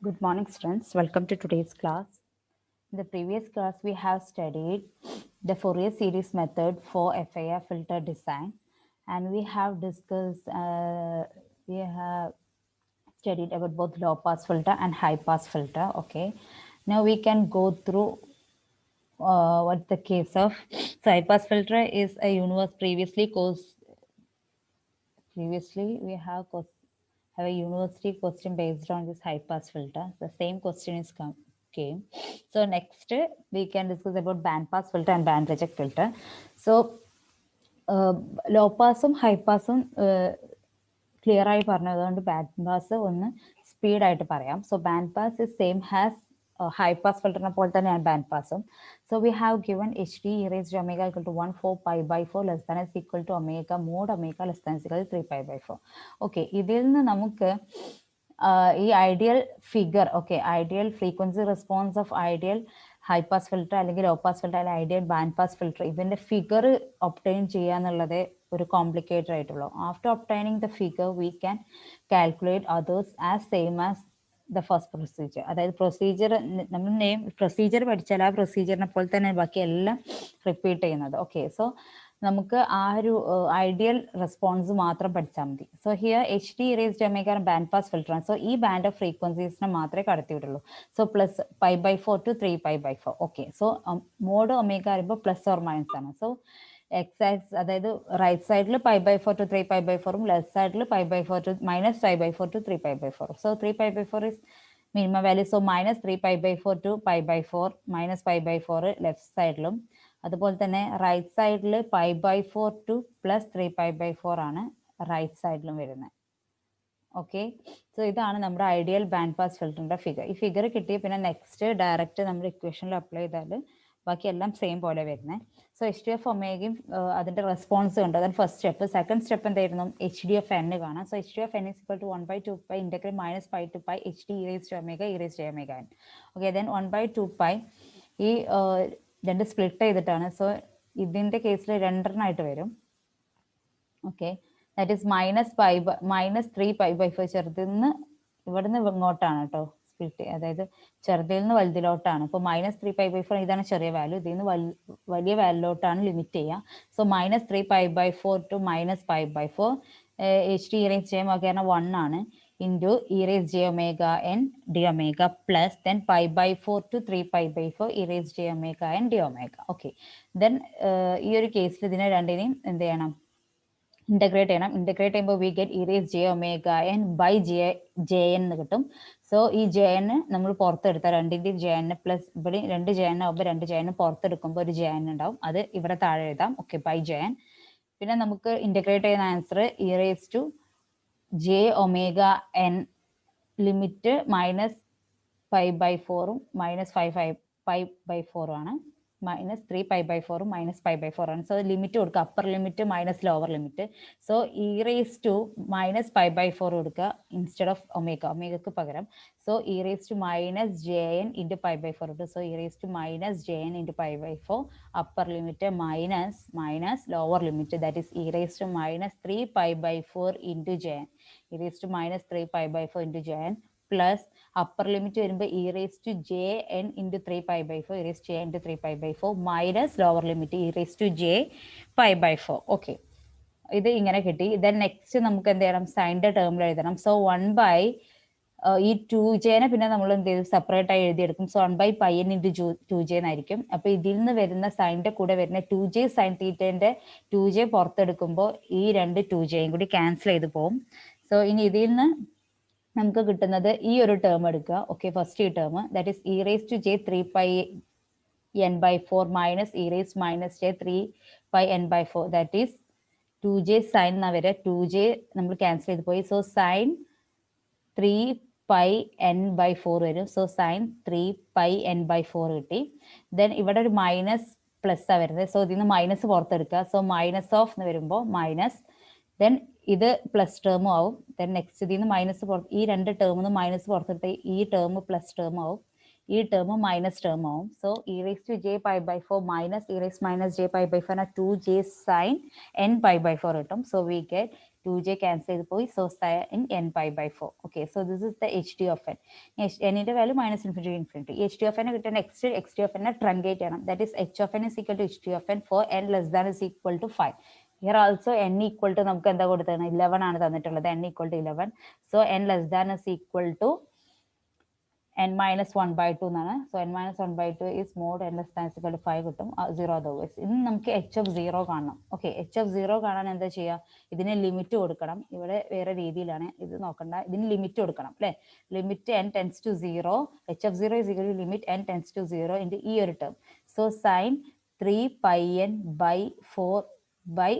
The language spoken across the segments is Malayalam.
Good morning, students. Welcome to today's class. In the previous class, we have studied the Fourier series method for FIR filter design, and we have discussed, we have studied about both low pass filter and high pass filter. Okay, now we can go through what's the case of. So, high pass filter is a universe previously we have a university question based on this high pass filter. The same question is came. So next we can discuss about band pass filter and band reject filter. So low passum high passum clear ആയി പറഞ്ഞതുകൊണ്ട് ബാൻഡ് പാസ് ഒന്ന് സ്പീഡ് ആയിട്ട് പറയാം. So band pass is same has high pass filter പോലെ തന്നെയാണ് ബാൻഡ് പാസും. So we have given H D e raise to omega equal to 1/4 less than is equal to omega mod omega less than is equal 3/4. Okay, ഇതിൽ നിന്ന് നമുക്ക് ഈ ideal figure, okay, ideal frequency response of ideal high pass filter അല്ലെങ്കിൽ ലോ പാസ് ഫിൽട്ടർ അല്ലെങ്കിൽ ഐഡിയൽ ബാൻഡ് പാസ് ഫിൽട്ടർ ഇതിന്റെ ഫിഗർ ഒബ്റ്റൈൻ ചെയ്യാന്നുള്ളത് ഒരു കോംപ്ലിക്കേറ്റഡ് ആയിട്ടുള്ളൂ. After obtaining the figure we can calculate others as same as the first procedure. അതായത് പ്രൊസീജിയർ നമ്മൾ പ്രൊസീജിയർ പഠിച്ചാൽ ആ പ്രൊസീജിയറിനെ പോലെ തന്നെ ബാക്കി എല്ലാം റിപ്പീറ്റ് ചെയ്യുന്നത്. ഓക്കെ, സോ നമുക്ക് ആ ഒരു ഐഡിയൽ റെസ്പോൺസ് മാത്രം പഠിച്ചാൽ മതി. So here H D e raised omega band pass filter ആണ്. സോ ഈ ബാൻഡ് ഓഫ് ഫ്രീക്വൻസീസിനെ മാത്രമേ കടത്തിവിടുള്ളൂ. So plus π/4 to 3π/4. Okay, so mod omega പറയുമ്പോൾ പ്ലസ് ഓർ മൈനസ് ആണ്. സോ എക്സ് ആക്സ് അതായത് റൈറ്റ് സൈഡിൽ π/4 to 3π/4 ലെഫ്റ്റ് സൈഡിൽ π/4 to -5/4 to 3π/4. So 3π/4 is minimum value. So minus 3π/4 to π/4 minus π/4 left സൈഡിലും അതുപോലെ തന്നെ റൈറ്റ് സൈഡിൽ π/4 ടു പ്ലസ് 3π/4 ആണ് റൈറ്റ് സൈഡിലും വരുന്നത്. ഓക്കെ, സോ ഇതാണ് നമ്മുടെ ഐഡിയൽ ബാൻഡ് പാസ് ഫിൽറ്ററിന്റെ ഫിഗർ. ഈ ഫിഗർ കിട്ടിയ പിന്നെ നെക്സ്റ്റ് ഡയറക്റ്റ് നമ്മുടെ ഇക്വേഷനിൽ അപ്ലൈ ചെയ്താൽ ബാക്കിയെല്ലാം സെയിം പോലെ വരുന്നത്. സോ എച്ച് ഡി എഫ് ഒമേഗയും അതിന്റെ റെസ്പോൺസ് കണ്ടു. അതാണ് ഫസ്റ്റ് സ്റ്റെപ്പ്. സെക്കൻഡ് സ്റ്റെപ്പ് എന്തായിരുന്നു? എച്ച് ഡി എഫ് എൻ കാണാം. So H D F N is equal to 1/2π integral minus π to π H D e raised to omega e raised to omega N. Okay, then 1/2π ഈ രണ്ട് സ്പ്ലിറ്റ് ചെയ്തിട്ടാണ്. സോ ഇതിന്റെ കേസിൽ രണ്ടെണ്ണമായിട്ട് വരും. ഓക്കെ, ദാറ്റ് ഈസ് -3π/4 ചെറുതിൽ നിന്ന് ഇവിടുന്ന് ഇങ്ങോട്ടാണ് കേട്ടോ സ്പ്ലിറ്റ്, അതായത് ചെറുതിൽ നിന്ന് വലുതിലോട്ടാണ്. ഇപ്പോൾ -3π/4 ഇതാണ് ചെറിയ വാല്യൂ, ഇതിൽ നിന്ന് വലിയ വാല്യൂലോട്ടാണ് ലിമിറ്റ് ചെയ്യുക. So -3π/4 to -π/4 H D e raise to omega 1 ആണ് into e raised j omega n d omega plus then π/4 to 3π/4 e raised j omega n d omega. Okay, then ഈ ഒരു കേസിൽ ഇതിനെ രണ്ടിനെയും എന്ത് ചെയ്യണം? ഇന്റഗ്രേറ്റ് ചെയ്യണം. ഇന്റഗ്രേറ്റ് ചെയ്യുമ്പോൾ we get e raise j omega n by J n എന്ന് കിട്ടും. സോ ഈ ജെ എൻ നമ്മൾ പുറത്തെടുത്താൽ രണ്ടിന്റെയും ജെ എൻ പ്ലസ് ഇവിടെ രണ്ട് ജെ എൻ ആകുമ്പോൾ രണ്ട് ജെ എൻ പുറത്തെടുക്കുമ്പോൾ ഒരു ജെ എൻ ഉണ്ടാവും. അത് ഇവിടെ താഴെ എഴുതാം. Okay, by J N. പിന്നെ നമുക്ക് ഇന്റഗ്രേറ്റ് ചെയ്യുന്ന answer e raise to J omega N limit -π/4 -5π/4 ആണ്. -3π/4 -π/4 ആണ്. സോ ലിമിറ്റ് കൊടുക്കുക, upper limit minus lower limit. So e raise to -π/4 കൊടുക്കുക ഇൻസ്റ്റെഡ് ഓഫ് ഒമേഗ, ഒമേഗക്ക് പകരം. So e raise to -jn into π/4 ഇട്ടു. So e raise to -jn into π/4 upper limit minus lower limit that is e raise to -3π/4 into jn, e raise to -3π/4 into jn plus upper limit വരുമ്പോൾ e raise to J N into 3π/4 e raise J into 3π/4 minus lower limit e raise to J π/4. Okay, ഇത് ഇങ്ങനെ കിട്ടി. ദെൻ നെക്സ്റ്റ് നമുക്ക് എന്ത് ചെയ്യണം? സൈൻ്റെ ടേമിൽ എഴുതണം. സോ 1 ഈ 2j പിന്നെ നമ്മൾ എന്ത് ചെയ്തു? സെപ്പറേറ്റ് ആയി എഴുതിയെടുക്കും. സോ 1/πn ഇൻറ്റു 2j എന്നായിരിക്കും. അപ്പൊ ഇതിൽ നിന്ന് വരുന്ന സൈൻ്റെ കൂടെ വരുന്ന 2j സൈൻ തീറ്റേന്റെ 2j പുറത്തെടുക്കുമ്പോൾ ഈ രണ്ട് 2jയും കൂടി ക്യാൻസൽ ചെയ്ത് പോകും. സോ ഇനി ഇതിൽ നിന്ന് നമുക്ക് കിട്ടുന്നത് ഈ ഒരു ടേം എടുക്കുക. ഓക്കെ, ഫസ്റ്റ് ഈ term that is e raise to j 3πn/4 minus e raise j 3πn/4 that is 2j sine എന്നാ വരെ 2j നമ്മൾ ക്യാൻസൽ ചെയ്ത് പോയി. സോ സൈൻ 3πn/4 വരും. സോ സൈൻ 3πn/4 കിട്ടി. ദെൻ ഇവിടെ ഒരു മൈനസ് പ്ലസ് ആ വരുന്നത്. സോ ഇതിൽ നിന്ന് മൈനസ് പുറത്തെടുക്കുക. സോ മൈനസ് ഓഫ് എന്ന് വരുമ്പോൾ മൈനസ്, ദെൻ ഇത് പ്ലസ് ടേമും ആവും. ദെൻ നെക്സ്റ്റ് ഇതിൽ നിന്ന് മൈനസ് ഈ രണ്ട് ടേമിൽ നിന്ന് മൈനസ് പുറത്തെടുത്ത് ഈ ടേം പ്ലസ് ടേം ആവും, ഈ ടേം മൈനസ് ടേം ആവും. So e raise to J π/4 minus e raise J π/4 2j sine n π/4 കിട്ടും. So we get 2j cancel ചെയ്ത് പോയി. So sin n pi by 4. Okay, so this is the ht of n. n ന്റെ value -∞ to infinity. ht of n കിട്ടിയ next xt of n truncate ചെയ്യണം. That is h of n is equal to ht of n for n less than is equal to 5. Here also n equal to നമുക്ക് എന്താ കൊടുത്തത് 11 ആണ് തന്നിട്ടുള്ളത്. n equal to 11. So n less than is equal to n minus 1 by 2 എന്നാണ്. So n minus 1 by 2 is more n less than is equal to 5 കിട്ടും. 0 otherwise. ഇനി നമുക്ക് h of 0 കാണണം. ഓക്കെ, h of 0 കാണാൻ എന്താ ചെയ്യുക? ഇതിന് ലിമിറ്റ് കൊടുക്കണം. ഇവിടെ വേറെ രീതിയിലാണ്, ഇത് നോക്കണ്ട. ഇതിന് ലിമിറ്റ് കൊടുക്കണം അല്ലെ. Limit n tends to 0. h of 0 is equal to limit n tends to 0 into ഈ ഒരു term. So sin 3 pi n by 4 by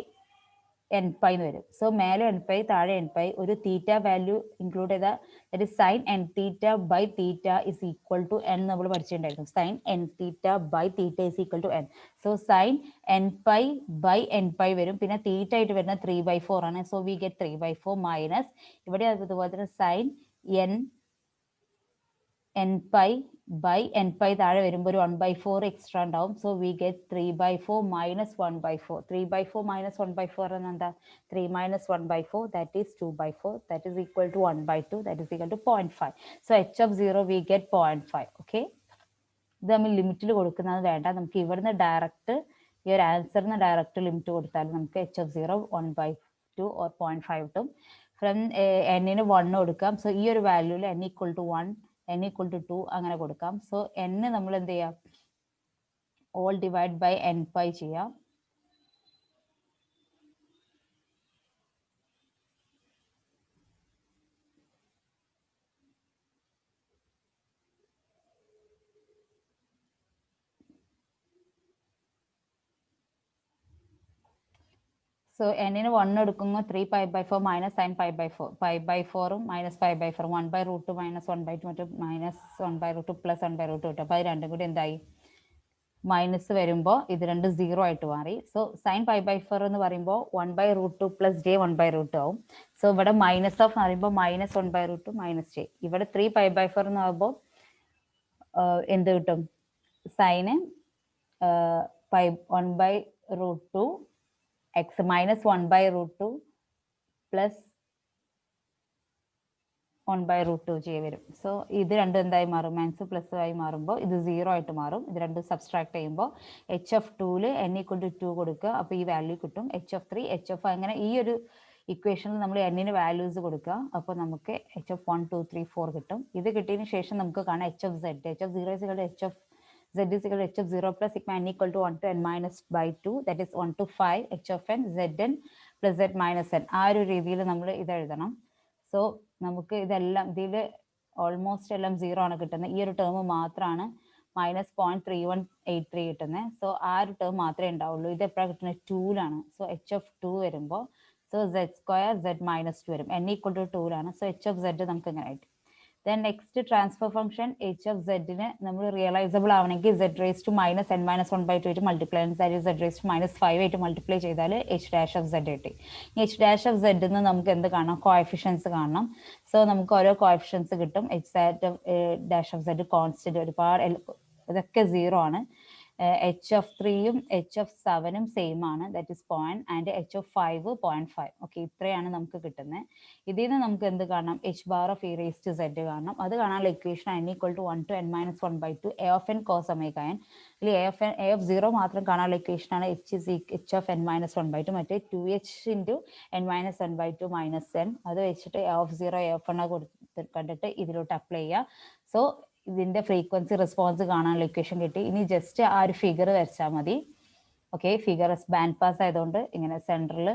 n pi എന്ന് വരും. സോ മേലെ n pi താഴെ n pi, ഒരു തീറ്റ വാല്യൂ ഇൻക്ലൂഡ് ചെയ്ത that is sin n theta by theta is equal to n നമ്മൾ പഠിച്ചിട്ടുണ്ടായിരുന്നു. sin n theta by theta is equal to n. So sin n pi by n pi വരും. പിന്നെ തീറ്റ ആയിട്ട് വരുന്ന 3/4 ആണ്. സോ വി ഗെറ്റ് 3/4 മൈനസ് ഇവിടെ അതുപോലെ തന്നെ sin n pi by n pi താഴെ വരുമ്പോൾ ഒരു 1/4 എക്സ്ട്രാ ഉണ്ടാവും. So we get 3/4 minus 1/4. 3/4 minus 1/4 എന്താ? 3 minus 1/4 that is 2/4 that is equal to 1/2 that is equal to 0.5. So h of 0 we get 0.5. Okay, ഇത് നമ്മൾ ലിമിറ്റിൽ കൊടുക്കുന്നത് വേണ്ട. നമുക്ക് ഇവിടുന്ന് ഡയറക്റ്റ് ഈ ഒരു ആൻസറിന് ഡയറക്റ്റ് ലിമിറ്റ് കൊടുത്താൽ നമുക്ക് h of 0 1/2 or 0.5 കിട്ടും. ഫ്രം n-ന് 1 കൊടുക്കാം. സോ ഈ ഒരു വാല്യൂല് n equal to 1 n equal to 2 അങ്ങനെ കൊടുക്കാം. സോ n നമ്മൾ എന്ത് ചെയ്യാം? All divide by n pi ചെയ്യാം. സോ n-ന് 1 എടുക്കുമ്പോൾ 3 pi by 4 minus sin pi by 4. pi by 4ഉം മൈനസ് pi by 4 1/√2 മൈനസ് 1/2 മറ്റു മൈനസ് 1/√2 പ്ലസ് 1/√2 കിട്ടും. അപ്പോൾ അത് രണ്ടും കൂടി എന്തായി? മൈനസ് വരുമ്പോൾ ഇത് രണ്ടും 0 ആയിട്ട് മാറി. സോ sin pi by 4 എന്ന് പറയുമ്പോൾ 1/√2 പ്ലസ് j 1/√2 ആവും. സോ ഇവിടെ മൈനസ് ഓഫ് എന്ന് പറയുമ്പോൾ മൈനസ് 1/√2 മൈനസ് j. ഇവിടെ 3 pi by 4 എന്ന് പറയുമ്പോൾ എന്ത് കിട്ടും? സൈന് 1/√2 x minus 1/√2 plus 1/√2 j വരും. സോ ഇത് രണ്ടും എന്തായി മാറും? മൈനസ് പ്ലസ് ആയി മാറുമ്പോൾ ഇത് 0 ആയിട്ട് മാറും. ഇത് രണ്ടും സബ്സ്ട്രാക്ട് ചെയ്യുമ്പോൾ h of 2 n equal to 2 കൊടുക്കുക. അപ്പോൾ ഈ വാല്യൂ കിട്ടും. h of 3 h of അങ്ങനെ ഈ ഒരു ഇക്വേഷനിൽ നമ്മൾ n-ന് വാല്യൂസ് കൊടുക്കുക. അപ്പോൾ നമുക്ക് h of 1 2 3 4 കിട്ടും. ഇത് കിട്ടിയതിന് ശേഷം നമുക്ക് കാണാം h of z. h of 0 is equal to h of z is equal to h of 0 plus sigma n equal to 1 to n minus by 2 that is 1 to 5 h of n zn plus z minus n. ആ ഒരു രീതിയിൽ നമ്മൾ ഇത് എഴുതണം. സോ നമുക്ക് ഇതെല്ലാം ഇതിൽ ഓൾമോസ്റ്റ് എല്ലാം 0 ആണ് കിട്ടുന്നത്. ഈ ഒരു ടേം മാത്രമാണ് മൈനസ് 0.3183 കിട്ടുന്നത്. സോ ആ ഒരു ടേം മാത്രമേ ഉണ്ടാവുള്ളൂ. ഇത് എപ്പോഴാണ് കിട്ടുന്നത്? 2ലാണ്. സോ h of 2 വരുമ്പോൾ so z square z minus 2 വരും. n equal to 2ലാണ്. സോ h of z നമുക്ക് എങ്ങനെ ആയിട്ട്? Then next transfer function h of z-ന് നമ്മൾ റിയലൈസബിൾ ആവണമെങ്കിൽ z raised to minus n minus 1/2 ആയിട്ട് മൾട്ടിപ്ലൈ ചെയ്യും. z raised to minus 5 ആയിട്ട് മൾട്ടിപ്ലൈ ചെയ്താൽ h dash of z കിട്ടി. h dash of z ന്ന് നമുക്ക് എന്ത് കാണണം? കോഎഫിഷ്യൻസ് കാണണം. സോ നമുക്ക് ഓരോ കോഎഫിഷ്യൻസ് കിട്ടും. h dash of z constant ഒരുപാട് ഇതൊക്കെ 0 ആണ്. h of 3ഉം h of 7ഉം സെയിം ആണ്. That is 0 and h of 5 0.5. Okay, ഇത്രയാണ് നമുക്ക് കിട്ടുന്നത്. ഇതിൽ നിന്ന് നമുക്ക് എന്ത് കാണണം? h bar of e raised to z കാണണം. അത് കാണാനുള്ള equation n equal to 1 to n minus 1/2 a of n cos omega n. ഇതിൽ a of 0 മാത്രം കാണാനുള്ള ഇക്വേഷൻ ആണ് h of n minus 1/2. മറ്റേ 2h into n minus 1/2 minus n. അത് വെച്ചിട്ട് a of 0 a of 1 കണ്ടിട്ട് ഇതിലോട്ട് അപ്ലൈ ചെയ്യുക. സോ ഇതിന്റെ ഫ്രീക്വൻസി റെസ്പോൺസ് കാണാനുള്ള ഇക്വേഷൻ കിട്ടി. ഇനി ജസ്റ്റ് ആ ഒരു ഫിഗർ വരച്ചാൽ മതി. ഓക്കെ, ഫിഗർ ബാൻഡ് പാസ് ആയതുകൊണ്ട് ഇങ്ങനെ സെൻറ്ററിൽ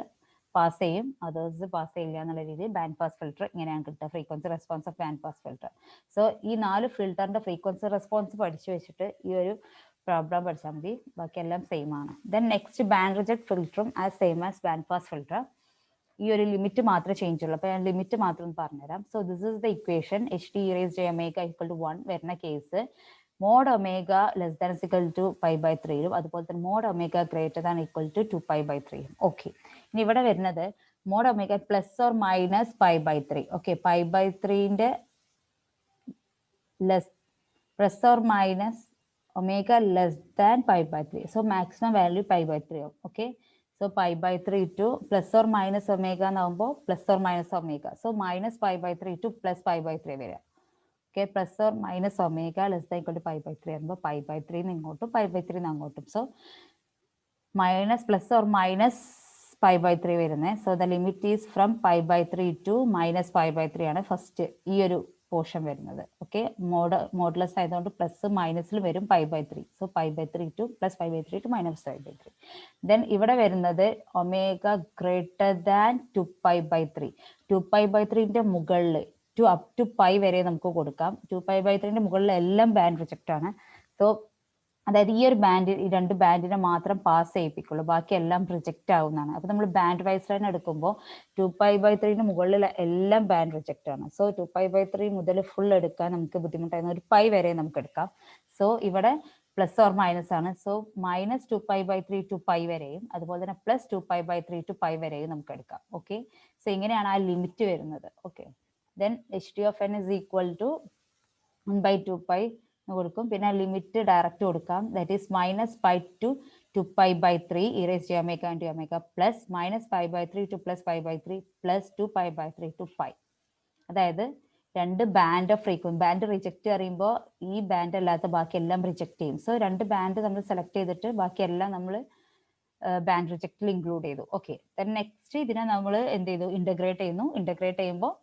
പാസ് ചെയ്യും, അതേഴ്സ് പാസ് ചെയ്യില്ല എന്നുള്ള രീതിയിൽ ബാൻഡ് പാസ് ഫിൽറ്റർ ഇങ്ങനെയാണ് കിട്ടുക. Frequency response of band pass filter. So ഈ 4 ഫിൽറ്ററിന്റെ ഫ്രീക്വൻസി റെസ്പോൺസ് പഠിച്ചു വെച്ചിട്ട് ഈ ഒരു പ്രോബ്ലം പഠിച്ചാൽ മതി. ബാക്കിയെല്ലാം സെയിം ആണ്. ദെൻ നെക്സ്റ്റ് ബാൻഡ് റിജക്ട് ഫിൽറ്ററും as same as band pass filter. ഈ ഒരു ലിമിറ്റ് മാത്രമേ ചേഞ്ച് ഉള്ളൂ. അപ്പോൾ ഞാൻ ലിമിറ്റ് മാത്രം പറഞ്ഞുതരാം. So this is the equation h t raised to omega equal to 1 വരുന്ന case mod omega less than equal to pi by 3യും അതുപോലെ തന്നെ mod omega greater than equal to 2π by 3യും. ഓക്കെ, ഇനി ഇവിടെ വരുന്നത് mod omega plus or minus pi by 3. Okay, pi by 3ന്റെ less plus or minus omega less than pi by 3. So maximum value pi by 3 ആവും. Okay, So pi by 3 to plus or minus omega എന്നാകുമ്പോൾ plus or minus omega. So minus pi by 3 to plus pi by 3 വരിക. Okay, plus or minus omega less than equal to pi by 3 ആകുമ്പോൾ pi by 3 ഇങ്ങോട്ടും pi by 3 അങ്ങോട്ടും. So minus plus or minus pi by 3 വരുന്നത്. So the limit is from pi by 3 to minus pi by 3 ആണ് ഫസ്റ്റ് ഈ ഒരു പോർഷൻ വരുന്നത്. ഓക്കെ, മോഡുലസ് ആയതുകൊണ്ട് പ്ലസ് മൈനസിൽ വരും pi by 3. So pi by 3 to plus pi by 3 to minus pi by 3. Then ഇവിടെ വരുന്നത് omega greater than 2pi by 3. 2pi by 3ന്റെ മുകളിൽ അപ് ടു പൈ വരെ നമുക്ക് കൊടുക്കാം. 2pi by 3ന്റെ മുകളിൽ എല്ലാം ബാൻഡ് റിജക്റ്റ് ആണ്. സോ അതായത് ഈ ഒരു ബാൻഡ്, ഈ രണ്ട് ബാൻഡിനെ മാത്രം പാസ് ചെയ്യിപ്പിക്കുള്ളൂ, ബാക്കി എല്ലാം റിജക്റ്റ് ആവുന്നതാണ്. അപ്പൊ നമ്മൾ ബാൻഡ് വൈസ് ലൈൻ എടുക്കുമ്പോൾ 2pi by 3ന് മുകളിൽ എല്ലാം ബാൻഡ് റിജക്റ്റ് ആണ്. സോ 2pi by 3 മുതൽ ഫുൾ എടുക്കാൻ നമുക്ക് ബുദ്ധിമുട്ടായിരുന്നു, ഒരു പൈ വരെ നമുക്ക് എടുക്കാം. സോ ഇവിടെ പ്ലസ് ഓർ മൈനസ് ആണ്. So minus 2pi by 3 to pi വരെയും അതുപോലെ തന്നെ plus 2pi by 3 to pi വരെയും നമുക്ക് എടുക്കാം. ഓക്കെ, സോ ഇങ്ങനെയാണ് ആ ലിമിറ്റ് വരുന്നത്. Okay, then HT of n is equal to 1/2pi കൊടുക്കും. പിന്നെ ലിമിറ്റ് ഡയറക്റ്റ് കൊടുക്കാം. That is minus pi to 2pi by 3 e raised to omega into omega plus minus pi by 3 to plus pi by 3 plus 2pi by 3 to pi. അതായത് രണ്ട് band of frequency, band reject പറയുമ്പോൾ ഈ ബാൻഡ് അല്ലാത്ത ബാക്കി എല്ലാം റിജക്ട് ചെയ്യും. സോ രണ്ട് ബാൻഡ് നമ്മൾ സെലക്ട് ചെയ്തിട്ട് ബാക്കിയെല്ലാം നമ്മൾ ബാൻഡ് റിജക്റ്റിൽ ഇൻക്ലൂഡ് ചെയ്തു. ഓക്കെ, നെക്സ്റ്റ് ഇതിനെ നമ്മൾ എന്ത് ചെയ്തു, ഇന്റഗ്രേറ്റ് ചെയ്യുന്നു. ഇന്റഗ്രേറ്റ് ചെയ്യുമ്പോൾ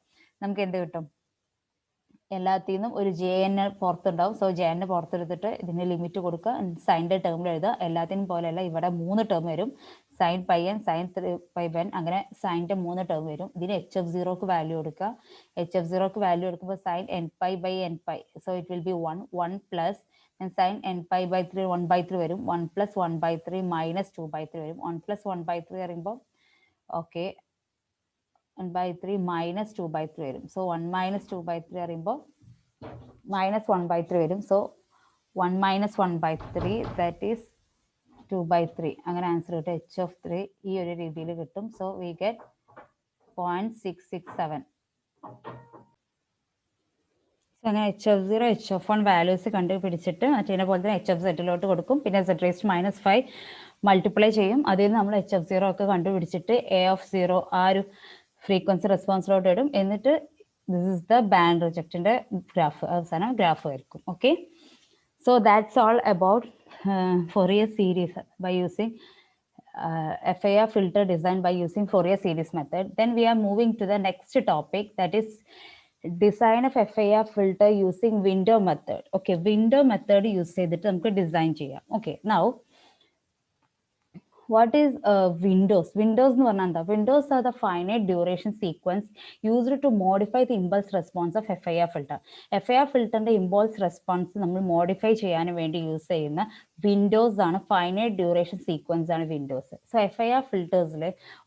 നമുക്ക് എന്ത് കിട്ടും, എല്ലാത്തിൽ നിന്നും ഒരു JN പുറത്തുണ്ടാവും. സോ JN പുറത്തെടുത്തിട്ട് ഇതിന് ലിമിറ്റ് കൊടുക്കുക, സൈൻ്റെ ടേമിൽ എഴുതുക. എല്ലാത്തിനും പോലെയല്ല, ഇവിടെ 3 ടേം വരും, sine pi N, sine 3π n, അങ്ങനെ സൈൻ്റെ 3 ടേം വരും. ഇതിന് HF0ക്ക് വാല്യൂ കൊടുക്കുക. HF0ക്ക് വാല്യൂ എടുക്കുമ്പോൾ sine nπ by nπ, so it will be 1 plus sine nπ by 3 1/3 വരും. 1 പ്ലസ് 1/3 മൈനസ് 2/3 വരും. 1 പ്ലസ് 1/3 പറയുമ്പോൾ ഓക്കെ 1/3 മൈനസ് 2/3 വരും. സോ 1 മൈനസ് 2/3 പറയുമ്പോൾ മൈനസ് 1/3 വരും. So 1 minus 1/3 that is 2/3. അങ്ങനെ ആൻസർ കിട്ടും. H(3) ഈ ഒരു രീതിയിൽ കിട്ടും. So we get 0.667. അങ്ങനെ HF0 HF1 വാല്യൂസ് കണ്ടുപിടിച്ചിട്ട് മറ്റേ പോലെ തന്നെ HF(z)ലോട്ട് കൊടുക്കും. പിന്നെ z⁻⁵ മൾട്ടിപ്ലൈ ചെയ്യും. അതിൽ നിന്ന് നമ്മൾ HF0 ഒക്കെ കണ്ടുപിടിച്ചിട്ട് A(0) ആ ഒരു ഫ്രീക്വൻസി റെസ്പോൺസിലോട്ട് ഇടും. എന്നിട്ട് ദിസ് ഇസ് ദ ബാൻഡ് റിജക്റ്റിന്റെ ഗ്രാഫ്, അവസാനം ഗ്രാഫ് ആയിരിക്കും. Okay, so that's all about Fourier series by using FIR filter design by using Fourier series method. Then we are moving to the next topic, that is design of FIR filter using window method. Okay, window method use ചെയ്തിട്ട് നമുക്ക് ഡിസൈൻ ചെയ്യാം. Okay, now what is windows? Windows എന്ന് പറഞ്ഞാൽ എന്താ? Windows are the finite duration sequence used to modify the impulse response of FIR filter. FIR filterന്റെ impulse response നമ്മൾ modify ചെയ്യാൻ വേണ്ടി യൂസ് ചെയ്യുന്ന വിൻഡോസ് ആണ്, ഫൈനൈറ്റ് ഡ്യൂറേഷൻ സീക്വൻസ് ആണ് വിൻഡോസ്. സോ FIR ഫിൽറ്റേഴ്സിൽ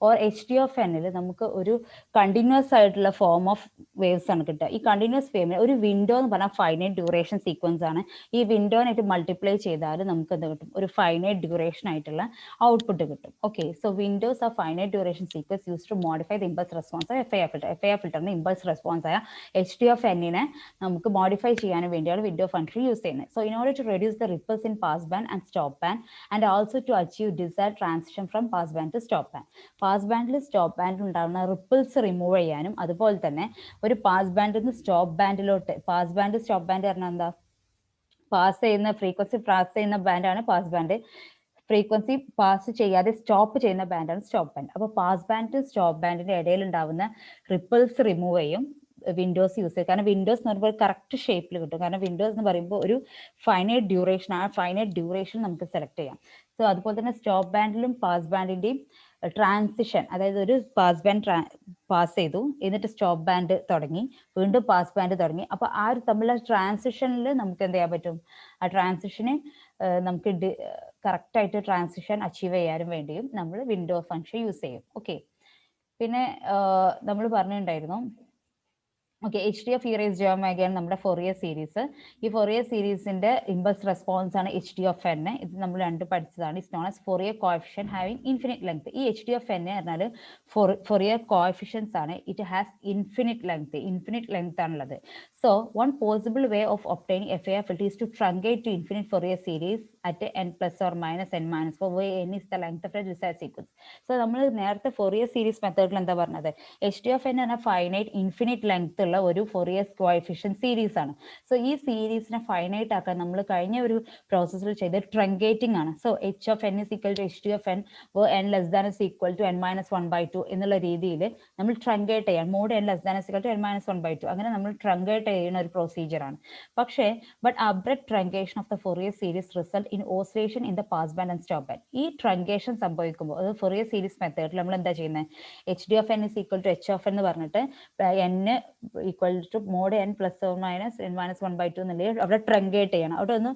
ഓർ HT of n നമുക്ക് ഒരു കണ്ടിന്യൂസ് ആയിട്ടുള്ള ഫോം ഓഫ് വേവ്സ് ആണ് കിട്ടുക. ഈ കണ്ടിന്യൂസ് വേവിന് ഒരു വിൻഡോ എന്ന് പറഞ്ഞാൽ ഫൈനൈറ്റ് ഡ്യൂറേഷൻ സീക്വൻസ് ആണ്. ഈ വിൻഡോനായിട്ട് മൾട്ടിപ്ലൈ ചെയ്താൽ നമുക്ക് എന്ത് കിട്ടും, ഒരു ഫൈനൈറ്റ് ഡ്യൂറേഷൻ ആയിട്ടുള്ള ഔട്ട്പുട്ട് കിട്ടും. ഓക്കെ, സോ വിൻഡോസ് ആ finite duration sequence use to modify the impulse response of FIR filter. FIR ഫിൽറ്ററിന്റെ ഇമ്പൾസ് റെസ്പോൺസ് ആയ HT of n നമുക്ക് മോഡിഫൈ ചെയ്യാൻ വേണ്ടിയാണ് വിൻഡോ ഫംഗ്ഷൻ യൂസ് ചെയ്യുന്നത്. So in order to reduce the ripples in pass band and stop band and also to achieve desired transition from pass band to stop band. Pass ബാൻഡിൽ സ്റ്റോപ്പ് ബാൻഡിൽ ഉണ്ടാകുന്ന റിപ്പിൾസ് റിമൂവ് ചെയ്യാനും അതുപോലെ തന്നെ ഒരു പാസ് ബാൻഡിൽ നിന്ന് സ്റ്റോപ്പ് ബാൻഡിലോട്ട്, പാസ് ബാൻഡ് സ്റ്റോപ്പ് ബാൻഡ് പറഞ്ഞാൽ എന്താ, പാസ് ചെയ്യുന്ന ഫ്രീക്വൻസി പാസ് ചെയ്യുന്ന ബാൻഡാണ് പാസ് ബാൻഡ്, ഫ്രീക്വൻസി പാസ് ചെയ്യാതെ സ്റ്റോപ്പ് ചെയ്യുന്ന ബാൻഡാണ് സ്റ്റോപ്പ് ബാൻഡ്. അപ്പോൾ പാസ് ബാൻഡ് സ്റ്റോപ്പ് ബാൻഡിന്റെ ഇടയിൽ ഉണ്ടാവുന്ന റിപ്പിൾസ് റിമൂവ് ചെയ്യും വിൻഡോസ് യൂസ് ചെയ്യും. കാരണം വിൻഡോസ് എന്ന് പറയുമ്പോൾ കറക്റ്റ് ഷേപ്പിൽ കിട്ടും. കാരണം വിൻഡോസ് എന്ന് പറയുമ്പോൾ ഒരു ഫൈനൈറ്റ് ഡ്യൂറേഷൻ, ആ ഫൈനൈറ്റ് ഡ്യൂറേഷൻ നമുക്ക് സെലക്ട് ചെയ്യാം. സോ അതുപോലെ തന്നെ സ്റ്റോപ്പ് ബാൻഡിലും പാസ് ബാൻഡിന്റെയും ട്രാൻസിഷൻ, അതായത് ഒരു പാസ് ബാൻഡ് പാസ് ചെയ്തു എന്നിട്ട് സ്റ്റോപ്പ് ബാൻഡ് തുടങ്ങി, വീണ്ടും പാസ് ബാൻഡ് തുടങ്ങി. അപ്പോൾ ആ ഒരു തമ്മിലുള്ള ട്രാൻസിഷനിൽ നമുക്ക് എന്ത് ചെയ്യാൻ പറ്റും, ആ ട്രാൻസിഷന് നമുക്ക് കറക്റ്റായിട്ട് ട്രാൻസിഷൻ അച്ചീവ് ചെയ്യാനും വേണ്ടിയും നമ്മൾ വിൻഡോ ഫംഗ്ഷൻ യൂസ് ചെയ്യും. ഓക്കെ, പിന്നെ നമ്മൾ പറഞ്ഞിട്ടുണ്ടായിരുന്നു okay, H D of e raise J omega നമ്മുടെ ഫൊറിയർ സീരീസ്. ഈ ഫൊറിയർ സീരീസിന്റെ ഇമ്പൾസ് റെസ്പോൺസ് ആണ് എച്ച് ഡി ഓഫ് എൻ. ഇത് നമ്മൾ രണ്ട് പഠിച്ചതാണ്. It's known as Fourier coefficient having infinite length. ഈ എച്ച് ഡി ഓഫ് എൻ പറഞ്ഞാൽ ഫൊറിയർ കോഎഫിഷ്യൻസ് ആണ്. ഇറ്റ് ഹാസ് ഇൻഫിനിറ്റ് ലെങ്ത് ആണുള്ളത്. So one possible way of obtaining a fair filter is to truncate to infinite Fourier series at n plus or minus n minus 4 where n is the length of a desired sequence. So നമ്മൾ നേരത്തെ ഫൊറിയർ സീരീസ് മെത്തേഡിൽ എന്താ പറഞ്ഞത്, എച്ച് ഡി ഓഫ് എൻ എന്ന ഫൈനൈറ്റ് ഇൻഫിനിറ്റ് ലെങ്ത് ഉള്ള ഒരു ഫൊറിയർ കോഎഫിഷ്യന്റ് സീരീസ് ആണ്. സോ ഈ സീരീസിനെ ഫൈനൈറ്റ് ആക്കാൻ നമ്മൾ കഴിഞ്ഞ ഒരു പ്രോസസ്സിൽ ചെയ്ത് ട്രങ്കേറ്റിംഗ് ആണ്. So h of N is equal to h D of n n less than is equal to n minus 1/2 എന്നുള്ള രീതിയിൽ നമ്മൾ ട്രങ്കേറ്റ് ചെയ്യാം. Mod n less than is equal to n minus 1/2 അങ്ങനെ നമ്മൾ ട്രങ്കേറ്റ് ചെയ്യുന്ന ഒരു പ്രൊസീജിയർ ആണ്. പക്ഷേ but abrupt truncation of the Fourier series result in oscillation in the pass band and stop band. ഈ ട്രങ്കേഷൻ സംഭവിക്കുമ്പോൾ അത് ഫൊറിയർ സീരീസ് മെത്തേഡിൽ നമ്മൾ എന്താ ചെയ്യുന്നത്, h D of N is equal to h of എന്ന് പറഞ്ഞിട്ട് n equal to mod n plus or minus n minus 1/2 എന്നുള്ളത് അവിടെ ട്രങ്കേറ്റ് ചെയ്യണം. അവിടെ ഒന്ന്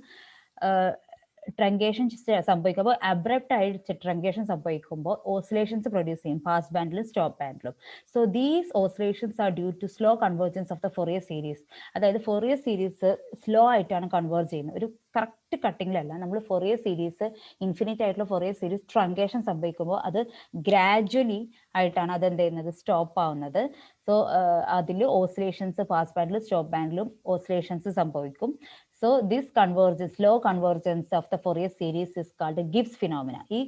ട്രങ്കേഷൻ സംഭവിക്കുമ്പോൾ അബ്രപ്റ്റ് ആയിട്ട് ട്രങ്കേഷൻ സംഭവിക്കുമ്പോൾ ഓസിലേഷൻസ് പ്രൊഡ്യൂസ് ചെയ്യും പാസ് ബാൻഡിലും സ്റ്റോപ്പ് ബാൻഡിലും. So these oscillations are due to slow convergence of the Fourier series. അതായത് ഫൊറിയർ സീരീസ് സ്ലോ ആയിട്ടാണ് കൺവേർജ് ചെയ്യുന്നത്, ഒരു കറക്റ്റ് കട്ടിങ്ങിലല്ല. നമ്മൾ ഫൊറിയർ സീരീസ് ഇൻഫിനിറ്റ് ആയിട്ടുള്ള ഫൊറിയർ സീരീസ് ട്രങ്കേഷൻ സംഭവിക്കുമ്പോൾ അത് ഗ്രാജുവലി ആയിട്ടാണ് അത് എന്ത് ചെയ്യുന്നത്, സ്റ്റോപ്പ് ആവുന്നത്. സോ അതിൽ ഓസിലേഷൻസ് പാസ് ബാൻഡിലും സ്റ്റോപ്പ് ബാൻഡിലും ഓസിലേഷൻസ് സംഭവിക്കും. So this convergence, slow convergence of the Fourier series is called Gibbs phenomena. ഈ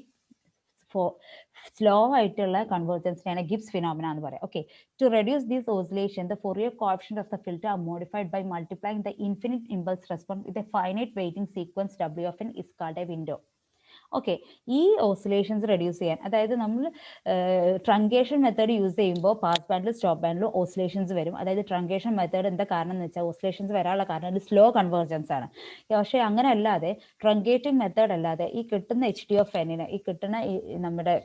സ്ലോ ആയിട്ടുള്ള കൺവേർജൻസിനെയാണ് ഗിബ്സ് ഫിനോമിന എന്ന് പറയാം. Okay, to reduce this oscillation the Fourier coefficient of the filter are modified by multiplying the infinite impulse response with a finite weighting sequence W of n is called a window. Okay, ഈ ഓസിലേഷൻസ് റെഡ്യൂസ് ചെയ്യാൻ, അതായത് നമ്മൾ ട്രങ്കേഷൻ മെത്തേഡ് യൂസ് ചെയ്യുമ്പോൾ പാസ് ബാൻഡിലും സ്റ്റോപ്പ് ബാൻഡിലും ഓസിലേഷൻസ് വരും. അതായത് ട്രങ്കേഷൻ മെത്തേഡ് എന്താ കാരണം എന്ന് വെച്ചാൽ ഓസിലേഷൻസ് വരാനുള്ള കാരണം ഇത് സ്ലോ കൺവേർജൻസ് ആണ്. പക്ഷേ അങ്ങനെ അല്ലാതെ ട്രങ്കേറ്റിംഗ് മെത്തേഡ് അല്ലാതെ ഈ കിട്ടുന്ന എച്ച് ഡി ഓഫ് എന്നിന്, ഈ കിട്ടുന്ന നമ്മുടെ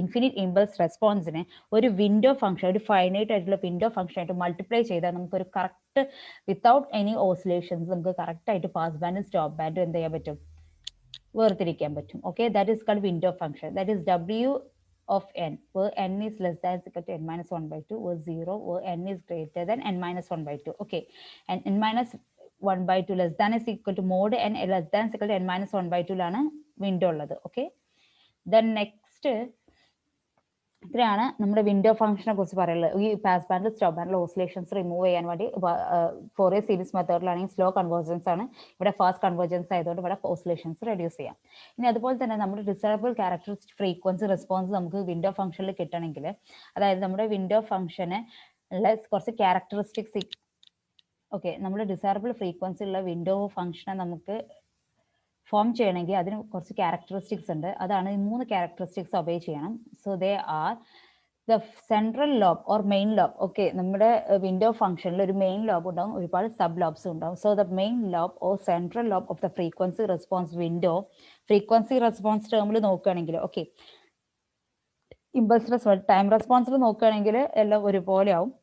ഇൻഫിനിറ്റ് ഇമ്പൾസ് റെസ്പോൺസിനെ ഒരു വിൻഡോ ഫംഗ്ഷൻ, ഒരു ഫൈനൈറ്റ് ആയിട്ടുള്ള വിൻഡോ ഫംഗ്ഷൻ ആയിട്ട് മൾട്ടിപ്ലൈ ചെയ്താൽ നമുക്കൊരു കറക്റ്റ് വിത്തൗട്ട് എനി ഓസിലേഷൻസ് നമുക്ക് കറക്റ്റ് ആയിട്ട് പാസ് ബാൻഡും സ്റ്റോപ്പ് ബാൻഡും എന്ത് ചെയ്യാൻ പറ്റും, വേർതിരിക്കാൻ പറ്റും. Okay, that is called window function. That is W of n where n is less than equal to n minus 1/2 or 0 where n is greater than n minus 1/2. Okay, and n minus 1/2 less than is equal to mod n less than is equal to n minus 1/2 ലാണ് വിൻഡോ ഉള്ളത്. ഓക്കെ, then next ഇത്രയാണ് നമ്മുടെ വിൻഡോ ഫംഗ്ഷനെ കുറിച്ച് പറയുള്ളത്. ഈ പാസ് ബാൻഡ് സ്റ്റോപ്പ് ബാൻഡിൽ ഓസിലേഷൻസ് റിമൂവ് ചെയ്യാൻ വേണ്ടി ഫോറിയർ സീരീസ് മെത്തേഡിലാണെങ്കിൽ സ്ലോ കൺവേർജൻസ് ആണ്, ഇവിടെ ഫാസ്റ്റ് കൺവേർജൻസ് ആയതുകൊണ്ട് ഇവിടെ ഓസിലേഷൻസ് റെഡ്യൂസ് ചെയ്യാം. ഇനി അതുപോലെ തന്നെ നമ്മുടെ ഡിസൈറബിൾ ക്യാരക്ടറിസ്റ്റിക് ഫ്രീക്വൻസി റെസ്പോൺസ് നമുക്ക് വിൻഡോ ഫംഗ്ഷനിൽ കിട്ടണമെങ്കിൽ, അതായത് നമ്മുടെ വിൻഡോ ഫംഗ്ഷന് കുറച്ച് ക്യാരക്ടറിസ്റ്റിക്സ്, ഓക്കെ, നമ്മുടെ ഡിസൈറബിൾ ഫ്രീക്വൻസി ഉള്ള വിൻഡോ ഫംഗ്ഷനെ നമുക്ക് ഫോം ചെയ്യണമെങ്കിൽ അതിന് കുറച്ച് ക്യാരക്ടറിസ്റ്റിക്സ് ഉണ്ട്. അതാണ് ഈ 3 ക്യാരക്ടറിസ്റ്റിക്സ് ഒബേ ചെയ്യണം. So they are the central lobe or main lobe. Okay, നമ്മുടെ വിൻഡോ ഫംഗ്ഷനിൽ ഒരു മെയിൻ ലോബ് ഉണ്ടാവും, ഒരുപാട് സബ് ലോബ്സ് ഉണ്ടാവും. So the main lobe or central lobe of the frequency response window, frequency response ടേമിൽ നോക്കുകയാണെങ്കിൽ, ഓക്കെ, ഇമ്പൾസ് റെസ്പോൺസ് ടൈം റെസ്പോൺസിൽ നോക്കുകയാണെങ്കിൽ എല്ലാം ഒരുപോലെ ആവും.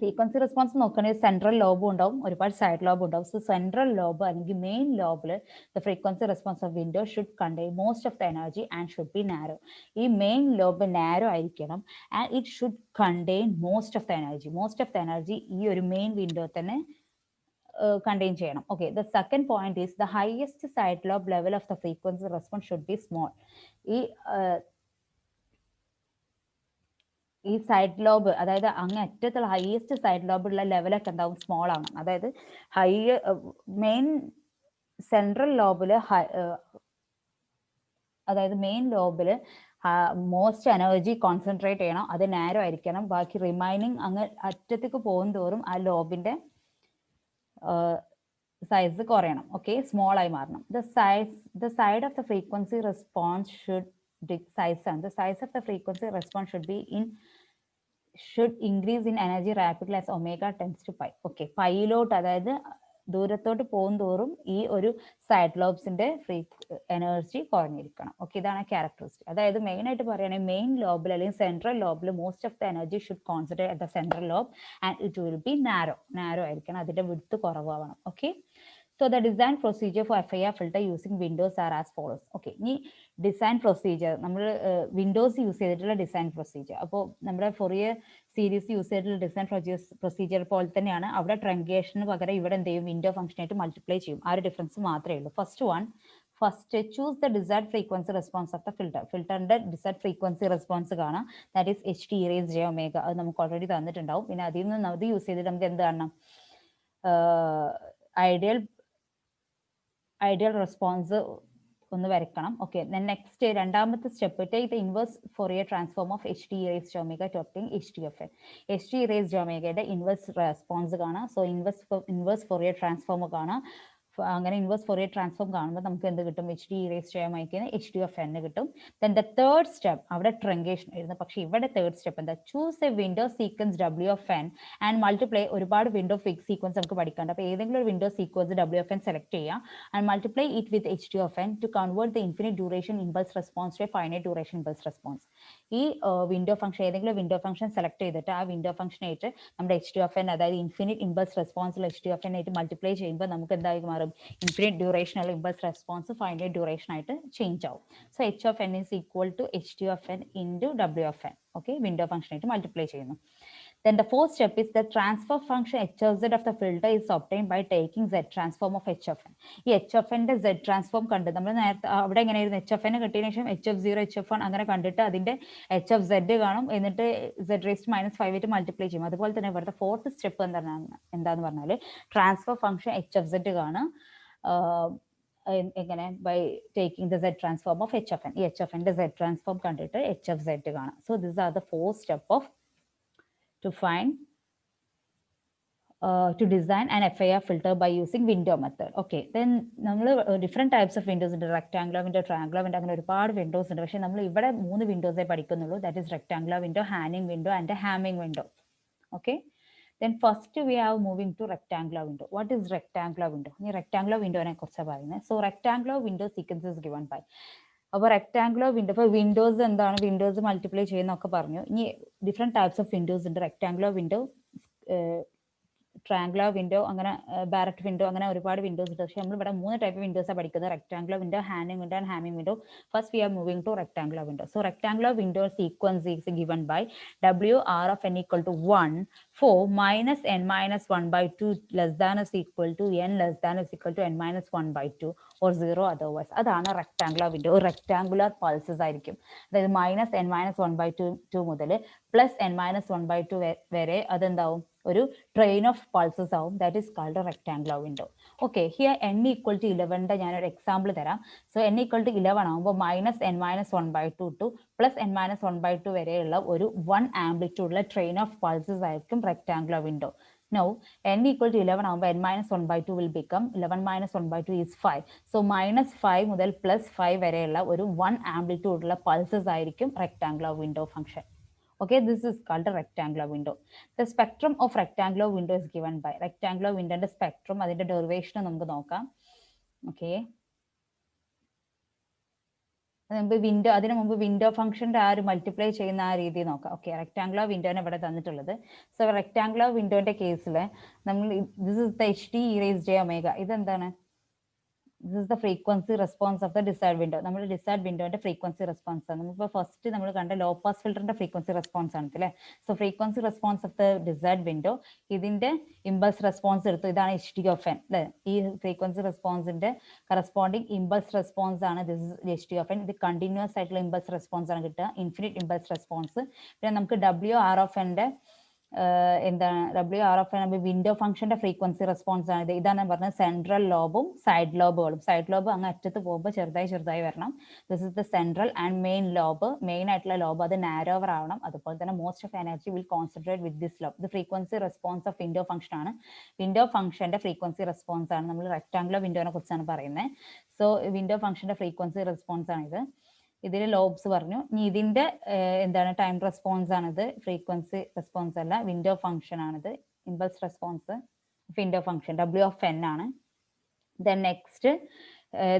ഫ്രീക്വൻസി റെസ്പോൺസ് നോക്കുകയാണെങ്കിൽ സെൻട്രൽ ലോബും ഉണ്ടാവും, ഒരുപാട് സൈഡ് ലോബും ഉണ്ടാവും. സോ സെൻട്രൽ ലോബ് അല്ലെങ്കിൽ main ലോബിൽ the frequency response of window should contain most of the energy and should be narrow. ഈ മെയിൻ ലോബ് നാരോ ആയിരിക്കണം and it should contain most of the energy. Most of the energy ഈ ഒരു മെയിൻ വിൻഡോ തന്നെ കണ്ടെയ്ൻ ചെയ്യണം. Okay, the second point is the highest side lobe level of the frequency response should be small. ഈ സൈഡ് ലോബ്, അതായത് അങ്ങ് അറ്റത്തുള്ള ഹയസ്റ്റ് സൈഡ് ലോബുള്ള ലെവലൊക്കെ എന്താവും, സ്മോൾ ആണ്. അതായത് മെയിൻ സെൻട്രൽ ലോബില്, അതായത് മെയിൻ ലോബില് മോസ്റ്റ് എനർജി കോൺസെൻട്രേറ്റ് ചെയ്യണം, അത് നാരോ ആയിരിക്കണം. ബാക്കി റിമൈനിങ് അങ്ങ് അറ്റത്തേക്ക് പോകും തോറും ആ ലോബിന്റെ സൈസ് കുറയണം. ഓക്കെ, സ്മോൾ ആയി മാറണം. The side of the frequency response should size and the size of the frequency response should increase in energy rapidly as omega tends to pi. Okay, പൈയിലോട്ട്, അതായത് ദൂരത്തോട്ട് പോകും തോറും ഈ ഒരു സൈഡ് ലോബ്സിന്റെ എനർജി കുറഞ്ഞിരിക്കണം. ഓക്കെ, ഇതാണ് ക്യാരക്ടറിസ്റ്റിക്. അതായത് മെയിൻ ആയിട്ട് പറയുകയാണെങ്കിൽ മെയിൻ ലോബിൽ അല്ലെങ്കിൽ സെൻട്രൽ ലോബിൽ most of the energy should concentrate at the central lobe and it will be narrow ആയിരിക്കണം, അതിന്റെ വിഡ്ത്ത് കുറവാവണം. Okay, So the design procedure for FIR filter using Windows are as follows. Okay, ഇനി ഡിസൈൻ പ്രൊസീജിയർ നമ്മൾ വിൻഡോസ് യൂസ് ചെയ്തിട്ടുള്ള ഡിസൈൻ പ്രൊസീജിയർ. അപ്പോൾ നമ്മുടെ ഫൊറിയർ സീരീസ് യൂസ് ചെയ്തിട്ടുള്ള ഡിസൈൻ പ്രൊസീജിയർ പോലെ തന്നെയാണ്. അവിടെ ട്രങ്കേഷന് പകരം ഇവിടെ എന്ത് ചെയ്യും, വിൻഡോ ഫംഗ്ഷനായിട്ട് മൾട്ടിപ്ലൈ ചെയ്യും. ആ ഒരു ഡിഫറൻസ് മാത്രമേ ഉള്ളൂ. First choose the desired frequency response of the filter. ഫിൽട്ടറിന്റെ ഡിസൈർഡ് ഫ്രീക്വൻസി റെസ്പോൺസ് കാണാം. That is HT(e)j⍵. അത് നമുക്ക് ഓൾറെഡി തന്നിട്ടുണ്ടാവും. പിന്നെ അതിൽ നിന്ന് അത് യൂസ് ചെയ്തിട്ട് നമുക്ക് എന്ത് കാണണം, ഐഡിയൽ റെസ്പോൺസ് ഒന്ന് വരയ്ക്കണം. ഓക്കെ, നെക്സ്റ്റ് രണ്ടാമത്തെ step, take the inverse Fourier transform of HT(e)j⍵ to obtain HTFN. HT(e)j⍵യുടെ ഇൻവേഴ്സ് റെസ്പോൺസ് കാണാം. സോ ഇൻവേഴ്സ് ഫോറിയർ ട്രാൻസ്ഫോം കാണാം. അങ്ങനെ ഇൻവേഴ്സ് ഫോറിയർ ട്രാൻസ്ഫോം കാണുമ്പോൾ നമുക്ക് എന്ത് കിട്ടും, HT(e)j⍵ HTFN കിട്ടും. ദെൻ ദ തേർഡ് സ്റ്റെപ്പ്, അവിടെ ട്രങ്കേഷൻ ആയിരുന്നു, പക്ഷെ ഇവിടെ തേർഡ് സ്റ്റെപ്പ് എന്താ, choose a window sequence WFN and multiply. ഒരുപാട് വിൻഡോ സീക്വൻസ് നമുക്ക് പഠിക്കാണ്ട്. അപ്പോൾ ഏതെങ്കിലും ഒരു വിൻഡോ സീക്വൻസ് WFN സെലക്ട് ചെയ്യാം and multiply it with HTFN to convert the infinite duration impulse response to a finite duration impulse response. ഈ വിൻഡോ ഫംഗ്ഷൻ, ഏതെങ്കിലും വിൻഡോ ഫംഗ്ഷൻ സെലക്ട് ചെയ്തിട്ട് ആ വിൻഡോ ഫംഗ്ഷനായിട്ട് നമ്മുടെ HTFN, അതായത് ഇൻഫിനിറ്റ് ഇമ്പൾസ് റെസ്പോൺസിൽ HTFN ആയിട്ട് മൾട്ടിപ്ലൈ ചെയ്യുമ്പോൾ നമുക്ക് എന്തായി മാറും, ഇൻഫിനിറ്റ് ഡ്യൂറേഷൻ ഉള്ള ഇമ്പൾസ് റെസ്പോൺസ് ഫൈനൈറ്റ് ഡ്യൂറേഷൻ ആയിട്ട് ചേഞ്ച് ആവും. So HFN is equal to HTFN into WFN. Okay, window function ആയിട്ട് മൾട്ടിപ്ലൈ ചെയ്യുന്നു. Then the fourth step is the transfer function HFZ of the filter is obtained by taking Z transform of HFN. ഈ HFNന്റെ Z ട്രാൻസ്ഫോം കണ്ട് നമ്മൾ നേരത്തെ അവിടെ എങ്ങനെയായിരുന്നു, HFN കിട്ടിയതിനു ശേഷം HF0 HF1 അങ്ങനെ കണ്ടിട്ട് അതിന്റെ HFZ കാണും, എന്നിട്ട് Z⁻5 ആയിട്ട് മൾട്ടിപ്ലൈ ചെയ്യും. അതുപോലെ തന്നെ ഇവിടുത്തെ ഫോർത്ത് സ്റ്റെപ്പ് എന്താന്ന് പറഞ്ഞാൽ ട്രാൻസ്ഫർ ഫംഗ്ഷൻ HFZ കാണും. എങ്ങനെ, by taking the Z transform of HFN. ഈ HFNന്റെ Z ട്രാൻസ്ഫോം കണ്ടിട്ട് HFZ കാണാം. So this are the 4 step of to find to design an FIR filter by using window method. Okay, then നമ്മൾ different types of windows ഉണ്ട്, rectangular window, triangular window, അങ്ങനെ ഒരുപാട് വിൻഡോസ് ഉണ്ട്. പക്ഷെ നമ്മൾ ഇവിടെ 3 വിൻഡോസേ പഠിക്കുന്നുള്ളൂ. That is rectangular window, hanging window and hamming window. Okay, then first we are moving to rectangular window. What is rectangular window? ഈ rectangular window നെ കുറിച്ചാണ് പറയുന്നത്. So rectangular window sequence is given by. അപ്പോൾ റെക്ടാങ്കുലർ വിൻഡോ, ഇപ്പോൾ വിൻഡോസ് എന്താണ്, വിൻഡോസ് മൾട്ടിപ്ലൈ ചെയ്യുന്നൊക്കെ പറഞ്ഞു. ഇനി ഡിഫറെന്റ് ടൈപ്സ് ഓഫ് വിൻഡോസ് ഉണ്ട്, റെക്ടാങ്കുലർ വിൻഡോ, ട്രയാങ്കുലർ വിൻഡോ, അങ്ങനെ ബാരറ്റ് വിൻഡോ, അങ്ങനെ ഒരുപാട് വിൻഡോസ് ഉണ്ട്. പക്ഷേ നമ്മൾ ഇവിടെ 3 ടൈപ്പ് വിൻഡോസാണ് പഠിക്കുന്നത്, rectangular window, Hanning window and Hamming window. First we are moving to rectangular window. So rectangular window sequence is given by WR of n equal to 1 for minus n-1/2 less than or equal to n less than or equal to n-1/2 or 0 otherwise. അതാണ് റെക്ടാങ്കുലർ വിൻഡോ. റെക്ടാങ്കുലർ പൾസസ് ആയിരിക്കും. അതായത് -n-1/2 മുതൽ +n-1/2 വരെ അതെന്താവും, ഒരു ട്രെയിൻ ഓഫ് പൾസസ് ആവും. That is called rectangular window. Okay, here n equal to 11ന്റെ ഞാനൊരു എക്സാമ്പിൾ തരാം. സോ n equal to 11 ആകുമ്പോൾ -n-1/2 ടു +n-1/2 വരെയുള്ള ഒരു 1 ആംപ്ലിറ്റ്യൂഡുള്ള ട്രെയിൻ ഓഫ് പൾസസ് ആയിരിക്കും rectangular window. Now n equal to 11 ആകുമ്പോൾ n-1/2 will become 11-1/2 is 5. So -5 മുതൽ +5 വരെയുള്ള ഒരു 1 ആംപ്ലിറ്റ്യൂഡുള്ള പൾസസ് ആയിരിക്കും rectangular window function. Okay, this is called a rectangular window. The spectrum of rectangular window is given by rectangular window and the spectrum, അതിന്റെ ഡെറിവേഷൻ നമുക്ക് നോക്കാം. ഓക്കെ, വിൻഡോ, അതിനു മുമ്പ് വിൻഡോ ഫംഗ്ഷന്റെ ആ ഒരു മൾട്ടിപ്ലൈ ചെയ്യുന്ന ആ രീതി നോക്കാം. ഓക്കെ, റെക്ടാങ്കുലർ വിൻഡോനെ ഇവിടെ തന്നിട്ടുള്ളത്. സോ റെക്ടാങ്കുലർ വിൻഡോന്റെ കേസിൽ നമ്മൾ ദിസ് ഇസ് ദ HT(e)j⍵. ഇതെന്താണ്, this is the frequency response of the desired window. നമ്മൾ ഡിസൈർഡ് വിൻഡോന്റെ ഫ്രീക്വൻസി റെസ്പോൺസ് ആണ്. നമ്മളിപ്പോൾ ഫസ്റ്റ് നമ്മൾ കണ്ട ലോ പാസ് ഫിൽറ്ററിന്റെ ഫ്രീക്വൻസി റെസ്പോൺസ് ആണ് അല്ലേ. So frequency response of the desired window, ഇതിന്റെ ഇമ്പൾസ് റെസ്പോൺസ് എടുത്തു, ഇതാണ് HT(n) അല്ലേ. ഈ ഫ്രീക്വൻസി റെസ്പോൺസിന്റെ കറസ്പോണ്ടിങ് ഇമ്പൾസ് റെസ്പോൺസ് ആണ് ദിസ് HT(n). ഇത് കണ്ടിന്യൂസ് ആയിട്ടുള്ള ഇമ്പൾസ് റെസ്പോൺസ് ആണ് കിട്ടുക, ഇൻഫിനിറ്റ് ഇമ്പൾസ് റെസ്പോൺസ്. പിന്നെ നമുക്ക് WR(n)ന്റെ എന്താണ്, WR(n) വിൻഡോ ഫംഗ്ഷന്റെ ഫ്രീക്വൻസി റെസ്പോൺസ് ആണ്. ഇതാണ് പറഞ്ഞത് സെൻട്രൽ ലോബും സൈഡ് ലോബുകളും. സൈഡ് ലോബ് അങ്ങ് അറ്റത്ത് പോകുമ്പോൾ ചെറുതായി വരണം. This is the central and main lobe. Main ആയിട്ടുള്ള ലോബ് അത് നാരോവർ ആവണം. അതുപോലെ തന്നെ most of energy will concentrate with this lobe. ഇത് frequency response of window function ആണ്. വിൻഡോ ഫംഗ്ഷന്റെ ഫ്രീക്വൻസി റെസ്പോൺസ് ആണ്. നമ്മൾ റെക്ടാങ്കുലർ വിൻഡോനെ കുറിച്ചാണ് പറയുന്നത്. സോ വിൻഡോ ഫംഗ്ഷന്റെ ഫ്രീക്വൻസി റെസ്പോൺസ് ആണ് ഇത്. ഇതിൽ ലോബ്സ് പറഞ്ഞു. ഇനി ഇതിന്റെ എന്താണ്, ടൈം റെസ്പോൺസ് ആണിത്, ഫ്രീക്വൻസി റെസ്പോൺസ് അല്ല, വിൻഡോ ഫംഗ്ഷൻ ആണിത്. Impulse response window function WN ആണ്. Then next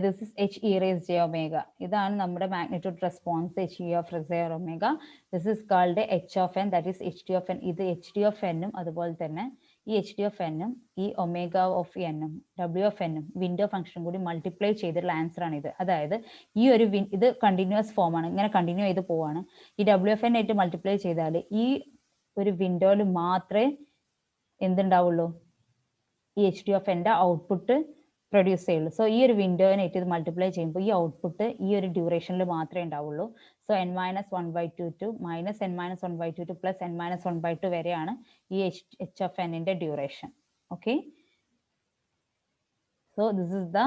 this is H e raise j omega. ഇതാണ് നമ്മുടെ magnitude response H e of j omega. This is called H of n, that is H T of N. ഇത് എച്ച് ടി ഓഫ് എന്നും അതുപോലെ തന്നെ ഈ എച്ച് ടി ഓഫ് എന്നും ഈ ഒമേഗ ഓഫ് എന്നും ഡബ്ല്യു ഓഫ് എന്നും വിൻഡോ ഫംഗ്ഷൻ കൂടി മൾട്ടിപ്ലൈ ചെയ്തിട്ടുള്ള ആൻസർ ആണ് ഇത്. അതായത് ഈ ഒരു ഇത് കണ്ടിന്യൂസ് ഫോം ആണ്, ഇങ്ങനെ കണ്ടിന്യൂ ചെയ്ത് പോവാണ്. ഈ ഡബ്ല്യു എഫ് എൻ ആയിട്ട് മൾട്ടിപ്ലൈ ചെയ്താൽ ഈ ഒരു വിൻഡോയിൽ മാത്രമേ എന്തുണ്ടാവുള്ളൂ, ഈ എച്ച് ടി ഓഫ് എൻ്റെ ഔട്ട്പുട്ട് പ്രൊഡ്യൂസ് ചെയ്യുള്ളൂ. സോ ഈ ഒരു വിൻഡോനായിട്ട് ഇത് മൾട്ടിപ്ലൈ ചെയ്യുമ്പോൾ ഈ ഔട്ട്പുട്ട് ഈ ഒരു ഡ്യൂറേഷനിൽ മാത്രമേ ഉണ്ടാവുള്ളൂ. So n minus 1/2 to minus n minus 1/2 to plus n minus 1/2 വരെയാണ് ഈ എച്ച് ഓഫ് എന്നിന്റെ duration. Okay, so this is the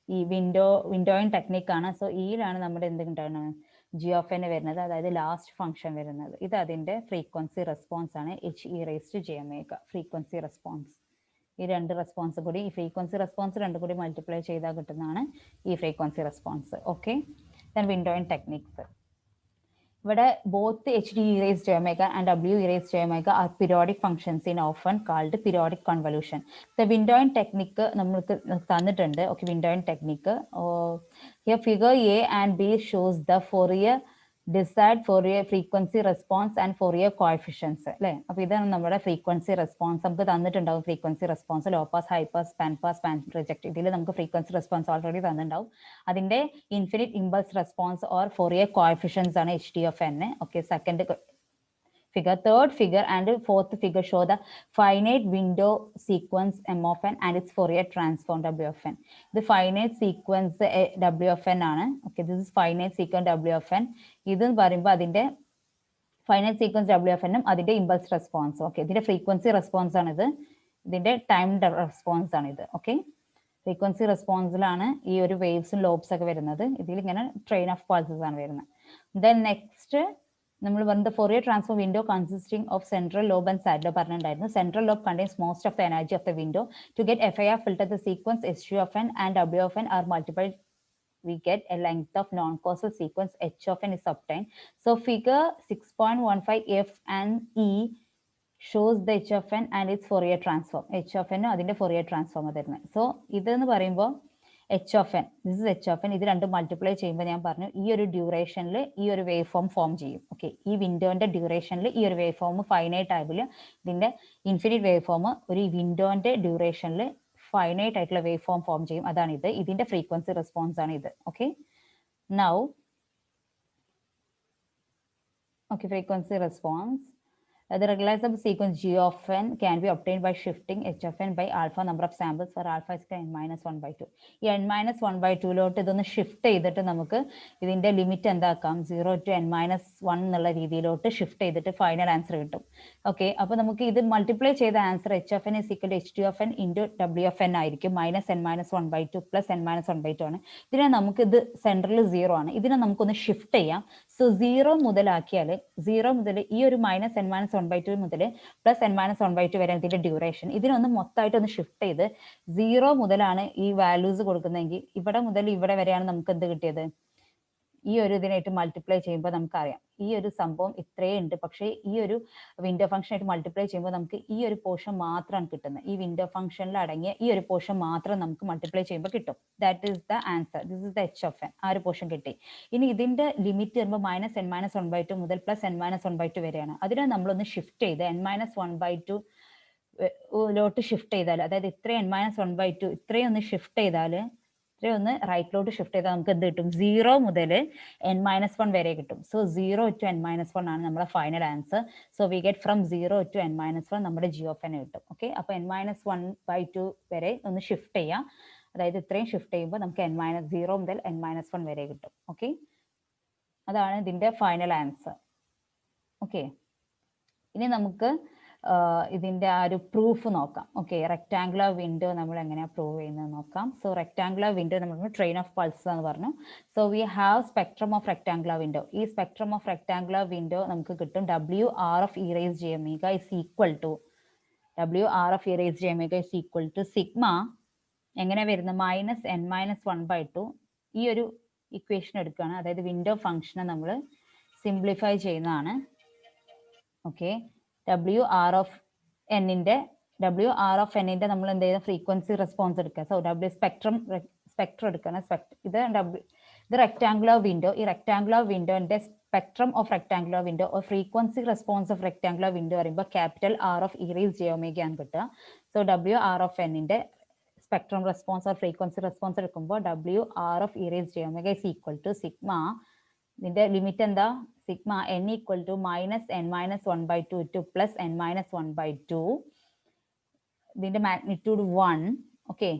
ഈ വിൻഡോയിങ് ടെക്നിക് ആണ്. സോ ഈയിലാണ് നമ്മുടെ എന്തുണ്ടാകുന്നത്, ജി ഓഫ് എൻ വരുന്നത്, അതായത് ലാസ്റ്റ് ഫംഗ്ഷൻ വരുന്നത്. ഇത് അതിന്റെ ഫ്രീക്വൻസി റെസ്പോൺസ് ആണ്, H e raise to J omega frequency response. ഈ രണ്ട് റെസ്പോൺസ് കൂടി, ഈ ഫ്രീക്വൻസി റെസ്പോൺസ് രണ്ടും കൂടി മൾട്ടിപ്ലൈ ചെയ്താൽ കിട്ടുന്നതാണ് ഈ frequency response. Okay, then windowing techniques. ഇവിടെ both H D e raise to omega and W e raise to omega are periodic functions in often called periodic convolution. The windowing technique നമ്മൾക്ക് തന്നിട്ടുണ്ട്. Okay, windowing technique here figure A and B shows the Fourier desired Fourier frequency response and Fourier coefficients അല്ലേ. അപ്പോൾ ഇതാണ് നമ്മുടെ ഫ്രീക്വൻസി റെസ്പോൺസ്. നമുക്ക് തന്നിട്ടുണ്ടാവും frequency response, low pass, high pass, band pass, band reject. ഇതിൽ നമുക്ക് ഫ്രീക്വൻസി റെസ്പോൺസ് ഓൾറെഡി തന്നിട്ടുണ്ടാവും. അതിന്റെ infinite impulse response or Fourier coefficients ആണ് H T of N. Okay, second figure. Third figure and fourth figure show the finite window sequence m of n and its Fourier transform w of n. The finite sequence w of n ആണ്. Okay, this is finite sequence w of n. ഇതെന്ന് പറയുമ്പോൾ അതിന്റെ finite sequence w of n ഉം അതിന്റെ ഇമ്പൾസ് റെസ്പോൺസ്. ഓക്കെ, ഇതിന്റെ ഫ്രീക്വൻസി റെസ്പോൺസ് ആണ് ഇത്, ഇതിന്റെ ടൈം റെസ്പോൺസ് ആണ് ഇത്. ഓക്കെ, ഫ്രീക്വൻസി റെസ്പോൺസിലാണ് ഈ ഒരു വേവ്സും ലോബ്സ് ഒക്കെ വരുന്നത്. ഇതിൽ ഇങ്ങനെ ട്രെയിൻ ഓഫ് പൾസസ് ആണ് വരുന്നത്. ദെൻ നെക്സ്റ്റ് നമ്മൾ പറഞ്ഞ Fourier transform window consisting of central lobe and side lobe പറഞ്ഞിട്ടുണ്ടായിരുന്നു. Central lobe contains most of the energy of the window. To get FIR filter the sequence SG of n and W of n are multiplied, we get a length of non-causal sequence H of n is obtained. So figure 6.15 F and E shows the H of n and its Fourier transform. H of n അതിന്റെ Fourier transform തരുന്നത്. സോ ഇതെന്ന് പറയുമ്പോൾ H of N, this is H of N. ഇത് രണ്ടും മൾട്ടിപ്ലൈ ചെയ്യുമ്പോൾ ഞാൻ പറഞ്ഞു ഈ ഒരു ഡ്യൂറേഷനിൽ ഈ ഒരു വേവ് ഫോം ചെയ്യും. ഓക്കെ, ഈ വിൻഡോന്റെ ഡ്യൂറേഷനിൽ ഈ ഒരു വേവ് ഫോം ഫൈനൈറ്റ് ആയില്ല, ഇതിന്റെ ഇൻഫിനിറ്റ് വേവ് ഫോം ഒരു വിൻഡോന്റെ ഡ്യൂറേഷനിൽ ഫൈനൈറ്റ് ആയിട്ടുള്ള വേവ് ഫോം ചെയ്യും. അതാണ് ഇത്, ഇതിന്റെ ഫ്രീക്വൻസി റെസ്പോൺസ് ആണ് ഇത്. Okay, now okay, frequency response. The regularizable sequence G of n can be obtained by shifting H of n by alpha number of samples for alpha is n minus 1/2. ഈ n minus 1/2 ലോട്ട് ഇതൊന്ന് ഷിഫ്റ്റ് ചെയ്തിട്ട് നമുക്ക് ഇതിന്റെ ലിമിറ്റ് എന്താക്കാം, 0 to n minus 1 എന്നുള്ള രീതിയിലോട്ട് ഷിഫ്റ്റ് ചെയ്തിട്ട് ഫൈനൽ ആൻസർ കിട്ടും. ഓക്കെ, അപ്പൊ നമുക്ക് ഇത് മൾട്ടിപ്ലൈ ചെയ്ത answer H of N is equal to H T of N into W of N ആയിരിക്കും. Minus n minus 1/2 plus n minus 1/2 ആണ്. ഇതിനെ നമുക്ക് ഇത് സെൻട്രൽ 0 ആണ്, ഇതിനെ നമുക്കൊന്ന് ഷിഫ്റ്റ് ചെയ്യാം. സോ 0 മുതലാക്കിയാൽ 0 മുതൽ ഈ ഒരു മൈനസ് n minus 1/2 മുതൽ പ്ലസ് n minus 1/2 വരെ ഇതിന്റെ ഡ്യൂറേഷൻ. ഇതിനൊന്ന് മൊത്തമായിട്ട് ഒന്ന് ഷിഫ്റ്റ് ചെയ്ത് 0 മുതലാണ് ഈ വാല്യൂസ് കൊടുക്കുന്നതെങ്കിൽ ഇവിടെ മുതൽ ഇവിടെ വരെയാണ് നമുക്ക് എന്ത് കിട്ടിയത്, ഈ ഒരു ഇതിനായിട്ട് മൾട്ടിപ്ലൈ ചെയ്യുമ്പോൾ നമുക്കറിയാം ഈ ഒരു സംഭവം ഇത്രയേ ഉണ്ട്. പക്ഷേ ഈ ഒരു വിൻഡോ ഫംഗ്ഷൻ ആയിട്ട് മൾട്ടിപ്ലൈ ചെയ്യുമ്പോൾ നമുക്ക് ഈ ഒരു പോർഷൻ മാത്രമാണ് കിട്ടുന്നത്. ഈ വിൻഡോ ഫംഗ്ഷനിൽ അടങ്ങിയ ഈ ഒരു പോർഷൻ മാത്രം നമുക്ക് മൾട്ടിപ്ലൈ ചെയ്യുമ്പോൾ കിട്ടും. That is the answer. This is the H of N. ആ ഒരു പോർഷൻ കിട്ടി. ഇനി ഇതിന്റെ ലിമിറ്റ് വരുമ്പോൾ മൈനസ് n minus 1/2 മുതൽ പ്ലസ് n minus 1/2 വരെയാണ്. അതിനെ നമ്മളൊന്ന് ഷിഫ്റ്റ് ചെയ്ത് n minus 1/2 ലോട്ട് ഷിഫ്റ്റ് ചെയ്താൽ, അതായത് ഇത്രയും n minus 1/2 ഇത്രയും ഒന്ന് ഷിഫ്റ്റ് ചെയ്താൽ, ഇത്രയും ഒന്ന് റൈറ്റിലോട്ട് ഷിഫ്റ്റ് ചെയ്താൽ നമുക്ക് എന്ത് കിട്ടും, 0 മുതൽ n minus 1 വരെ കിട്ടും. സോ 0 to n minus 1 ആണ് നമ്മുടെ final answer. So we get from 0 to n minus 1 നമ്മുടെ ജി ഓഫ് എൻ കിട്ടും. ഓക്കെ, അപ്പൊ n minus 1/2 വരെ ഒന്ന് ഷിഫ്റ്റ് ചെയ്യാം. അതായത് ഇത്രയും ഷിഫ്റ്റ് ചെയ്യുമ്പോൾ നമുക്ക് n-0 മുതൽ n minus 1 വരെ കിട്ടും. ഓക്കെ, അതാണ് ഇതിന്റെ ഫൈനൽ ആൻസർ. ഓക്കെ, ഇനി നമുക്ക് ഇതിന്റെ ആ ഒരു പ്രൂഫ് നോക്കാം. ഓക്കെ, റെക്ടാങ്കുലർ വിൻഡോ നമ്മൾ എങ്ങനെയാണ് പ്രൂവ് ചെയ്യുന്നത് നോക്കാം. സോ റെക്ടാങ്കുലർ വിൻഡോ നമ്മൾ ട്രെയിൻ ഓഫ് പൾസ് എന്ന് പറഞ്ഞു. So we have spectrum of rectangular window. ഈ സ്പെക്ട്രം ഓഫ് റെക്ടാങ്കുലർ വിൻഡോ നമുക്ക് കിട്ടും WR of e raised j omega is equal to WR of e raised j omega is equal to sigma എങ്ങനെ വരുന്നത്, മൈനസ് n minus 1/2. ഈ ഒരു ഇക്വേഷൻ എടുക്കുകയാണ്, അതായത് വിൻഡോ ഫംഗ്ഷനെ നമ്മൾ സിംപ്ലിഫൈ ചെയ്യുന്നതാണ്. ഓക്കെ, WR of n ന്റെ നമ്മൾ എന്ത് ചെയ്യുന്ന ഫ്രീക്വൻസി റെസ്പോൺസ് എടുക്കുക. സോ സ്പെക്ട്രം സ്പെക്ട്രം എടുക്കണം. ഇത് റെക്ടാങ്കുലർ വിൻഡോ. ഈ റെക്ടാങ്കുലർ വിൻഡോന്റെ spectrum of rectangular window or frequency response of rectangular window പറയുമ്പോൾ capital R of e raise j omega ആണ് കിട്ടുക. സോ ഡബ്ല്യു ആർ ഓഫ് എന്നിന്റെ spectrum response or frequency response എടുക്കുമ്പോൾ W R of e raise j omega is equal to sigma, ഇതിന്റെ ലിമിറ്റ് എന്താ, sigma n equal to -n-1/2 to +n-1/2, ഇതിന്റെ magnitude 1. Okay,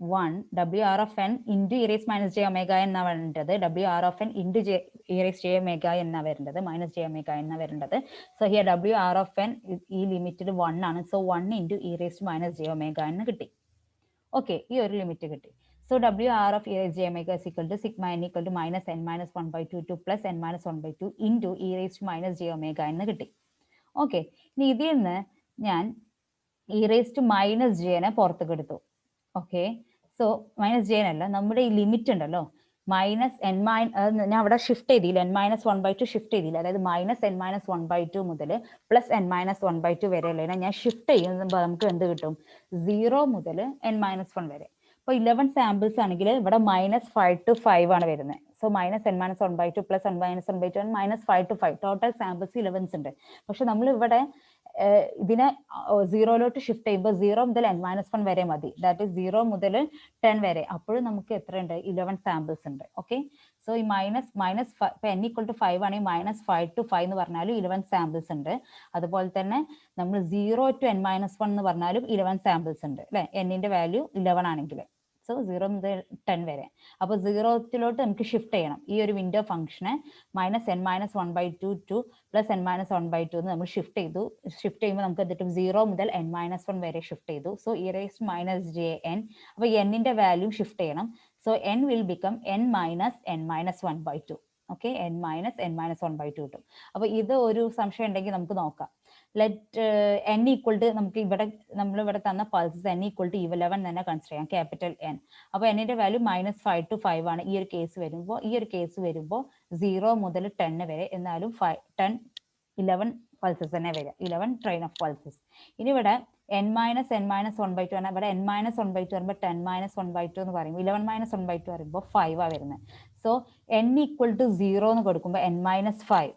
1 W R of N into e raise minus j omega എന്നാ വരേണ്ടത്. W R of N into e raise j omega എന്നാ വരേണ്ടത്, മൈനസ് ജെ ഒമേഗ എന്നാ വരേണ്ടത്. So here W R of n ഈ ലിമിറ്റഡ് 1 ആണ്. So 1 into e raise minus j omega എന്ന് കിട്ടി. ഓക്കെ, ഈ ഒരു ലിമിറ്റ് കിട്ടി. So W R of e raise j omega is equal to sigma n equal to -n-1/2 to +n-1/2 into e raise minus j omega എന്ന് കിട്ടി. ഓക്കെ, ഇനി ഇതിൽ നിന്ന് ഞാൻ ഇ റേസ് ടു മൈനസ് ജെനെ പുറത്തേക്ക് എടുത്തു. ഓക്കെ, സോ മൈനസ് ജെ അല്ല, നമ്മുടെ ഈ ലിമിറ്റ് ഉണ്ടല്ലോ ഞാൻ അവിടെ ഷിഫ്റ്റ് ചെയ്തില്ല, n-1/2 ഷിഫ്റ്റ് ചെയ്തില്ല. അതായത് -n-1/2 മുതൽ +n-1/2 വരെയുള്ള ഞാൻ ഷിഫ്റ്റ് ചെയ്യുമ്പോൾ നമുക്ക് എന്ത് കിട്ടും, 0 മുതൽ n-1 വരെ. അപ്പോൾ 11 സാമ്പിൾസ് ആണെങ്കിൽ ഇവിടെ -5 to 5 ആണ് വരുന്നത്. So -n-1/2 +n-1/2 -5 to 5 total samples 11 ഉണ്ട്. പക്ഷെ നമ്മൾ ഇവിടെ ഇതിനെ 0 ഷിഫ്റ്റ് ചെയ്യുമ്പോൾ 0 മുതൽ n-1 വരെ മതി. ദാറ്റ് ഈസ് 0 മുതൽ 10 വരെ. അപ്പോഴും നമുക്ക് എത്ര ഉണ്ട്, 11 സാമ്പിൾസ് ഉണ്ട്. ഓക്കെ, സോ ഈ ഇപ്പൊ n ഈക്വൽ ടു 5 ആണെങ്കിൽ -5 to 5 എന്ന് പറഞ്ഞാലും 11 സാമ്പിൾസ് ഉണ്ട്. അതുപോലെ തന്നെ നമ്മൾ 0 to n-1 എന്ന് പറഞ്ഞാലും 11 സാമ്പിൾസ് ഉണ്ട് അല്ലെ, എന്നിന്റെ വാല്യൂ 11 ആണെങ്കിൽ. സോ 0 മുതൽ 10 വരെ. അപ്പോൾ 0 നമുക്ക് ഷിഫ്റ്റ് ചെയ്യണം. ഈ ഒരു വിൻഡോ ഫംഗ്ഷനെ -n-1/2 ടു +n-1/2 നമ്മൾ ഷിഫ്റ്റ് ചെയ്തു. ഷിഫ്റ്റ് ചെയ്യുമ്പോൾ നമുക്ക് എന്നിട്ട് 0 മുതൽ n-1 വരെ ഷിഫ്റ്റ് ചെയ്തു. So e raise minus j n. അപ്പോൾ എന്നിന്റെ വാല്യൂ ഷിഫ്റ്റ് ചെയ്യണം. So n will become n-n-1/2. Okay, n-n-1/2 കിട്ടും. അപ്പൊ ഇത് ഒരു സംശയം ഉണ്ടെങ്കിൽ നമുക്ക് നോക്കാം. ലെറ്റ് n ഈക്വൽ ടു നമുക്ക് നമ്മളിവിടെ തന്ന പൾസസ് n ഈക്വൽ ടു 11 തന്നെ കൺസിഡർ ചെയ്യാം, ക്യാപിറ്റൽ N. അപ്പൊ എന്നിന്റെ വാല്യൂ -5 to 5 ആണ് ഈ ഒരു കേസ് വരുമ്പോൾ. 0 മുതൽ 10 വരെ, എന്നാലും 11 പൾസസ് തന്നെ വരിക, 11 ട്രെയിൻ ഓഫ് പൾസസ്. ഇനി ഇവിടെ n-n-1/2 ആണ്. ഇവിടെ n-1/2 പറയുമ്പോൾ 10-1/2 എന്ന് പറയുമ്പോൾ 11-1/2 പറയുമ്പോൾ 5 ആ വരുന്നത്. സോ n ഈക്വൽ ടു 0 എന്ന് കൊടുക്കുമ്പോൾ n-5,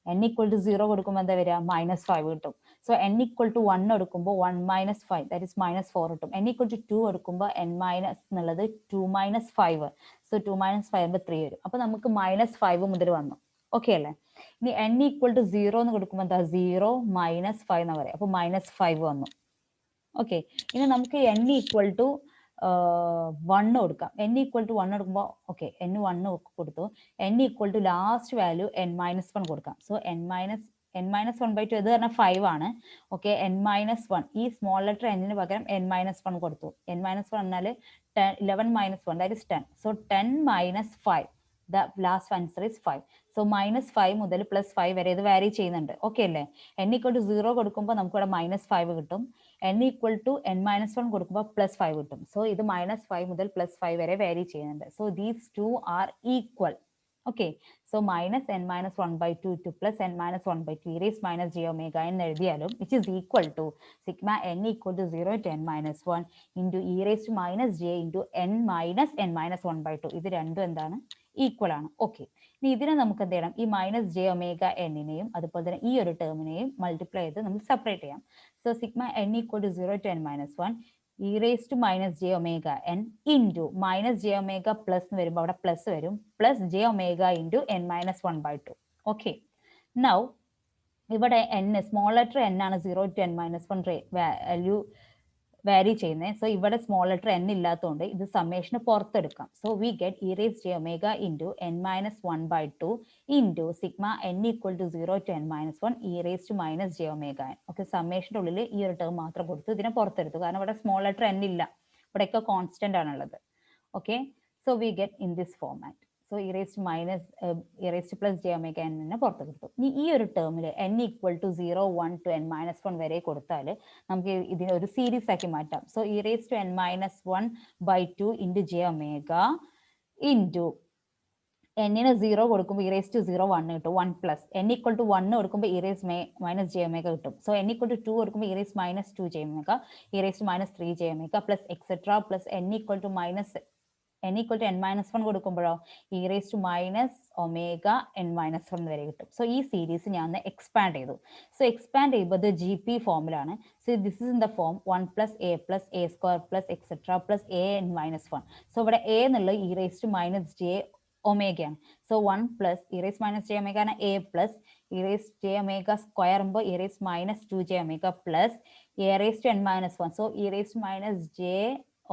n ഈക്വൽ ടു 0 കൊടുക്കുമ്പോൾ എന്താ വരിക, -5 കിട്ടും. സോ n ഈക്വൽ ടു 1 എടുക്കുമ്പോൾ 1 - 5 ദാറ്റ് ഇസ് -4 കിട്ടും. n ഈക്വൽ ടു 2 എടുക്കുമ്പോൾ n മൈനസ് എന്നുള്ളത് 2 - 5. സോ 2 - 5 3 വരും. അപ്പൊ നമുക്ക് -5 മുതൽ വന്നു. ഓക്കെ അല്ലേ. ഇനി n ഈക്വൽ ടു 0 എന്ന് കൊടുക്കുമ്പോൾ എന്താ, 0 - 5 എന്ന് പറയാം. അപ്പൊ -5 വന്നു. ഓക്കെ, ഇനി നമുക്ക് n ഈക്വൽ ടു 1 കൊടുക്കാം. n ഈക്വൽ ടു 1 കൊടുക്കുമ്പോൾ ഓക്കെ, n1 കൊടുത്തു. n equal to last value n-1 കൊടുക്കാം. സോ n-1/2 ഇത് പറഞ്ഞാൽ 5 ആണ്. ഓക്കെ, n-1 ഈ സ്മോൾ ലെറ്റർ n പകരം n-1 കൊടുത്തു. n-1 എന്നാൽ 11 - 1 that is 10. So 10 - 5, the last answer is 5. So -5 മുതൽ +5 വരെ ഇത് വാരി ചെയ്യുന്നുണ്ട്. ഓക്കെ അല്ലേ. n ഈക്വൽ ടു 0 കൊടുക്കുമ്പോൾ നമുക്ക് ഇവിടെ -5 കിട്ടും. n ഈക്വൽ ടു n-1 കൊടുക്കുമ്പോൾ +5 കിട്ടും. സോ ഇത് -5 മുതൽ +5 വരെ വാരി ചെയ്യുന്നുണ്ട്. So these two are equal. Okay, so -n-1/2 to +n-1/2 e raised minus j omega എന്ന് എഴുതിയാലും which is equal to sigma n equal to 0 to n-1 into e raised minus j into n-n-1/2. ഇത് രണ്ടും എന്താണ്, ഈക്വൽ ആണ്. ഓക്കെ, ഇനി ഇതിനെ നമുക്ക് എന്ത് ചെയ്യണം, ഈ -j⍵n-നെയും അതുപോലെ തന്നെ ഈ ഒരു ടേമിനെയും മൾട്ടിപ്ലൈ ചെയ്ത് നമുക്ക് സെപ്പറേറ്റ് ചെയ്യാം. So sigma n equal to 0 to n-1 e raised to -j⍵n into -j⍵ plus എന്ന് വരുമ്പോൾ അവിടെ പ്ലസ് വരും, plus j⍵ into n-1/2. Okay, now ഇവിടെ n സ്മോൾ ലെറ്റർ n ആണ് 0 to n-1 വാല്യൂ വാരി ചെയ്യുന്നത്. സോ ഇവിടെ സ്മോൾ ലെറ്റർ n ഇല്ലാത്തതുകൊണ്ട് ഇത് സമ്മേഷന് പുറത്തെടുക്കാം. So we get e raised j⍵ into n-1/2 into sigma n equal to 0 to n-1 e raised j⍵n. Okay, സമ്മേഷൻ്റെ ഉള്ളിൽ ഈ ഒരു ടേം മാത്രം കൊടുത്തു ഇതിനെ പുറത്തെടുത്തു, കാരണം ഇവിടെ സ്മോൾ ലെറ്റർ n ഇല്ല, ഇവിടെയൊക്കെ കോൺസ്റ്റന്റ് ആണുള്ളത്. Okay, so we get in this format. So e raised plus j⍵n നെ പുറത്തെടുത്തു. ഇനി ഈ ഒരു ടേമിൽ n equal to 0 1 to n-1 വരെ കൊടുത്താൽ നമുക്ക് ഇതിനെ ഒരു സീരീസ് ആക്കി മാറ്റാം. So e raised to n-1/2 into j⍵ into n-ന് 0 കൊടുക്കുമ്പോൾ e raised to 0 1 കിട്ടും, 1 പ്ലസ് n ഈക്വൽ ടു 1 കൊടുക്കുമ്പോൾ e raised minus j⍵ കിട്ടും. സോ n ഈക്വൽ ടു 2 കൊടുക്കുമ്പോൾ e raised -2 j⍵, e raised -3 j⍵ plus etcetera plus n equal to n equal to n minus 1 കൊടുക്കുമ്പോഴോ e raised to minus omega n minus 1 വരെ കിട്ടും. സോ ഈ സീരീസ് ഞാൻ ഒന്ന് എക്സ്പാൻഡ് ചെയ്തു. സോ എക്സ്പാൻഡ് ചെയ്യുമ്പോൾ ഇത് ജി പി ഫോമിലാണ്. So this is in the form 1 plus a plus a square plus etcetera plus a n minus 1. So ഇവിടെ എ എന്നുള്ളത് e raised to minus j ഒമേഗയാണ്. So 1 plus e raised minus j omega ആണ് a plus e raised j omega square ആകുമ്പോൾ e raised minus 2j omega plus a raised to n minus 1. So e raised minus j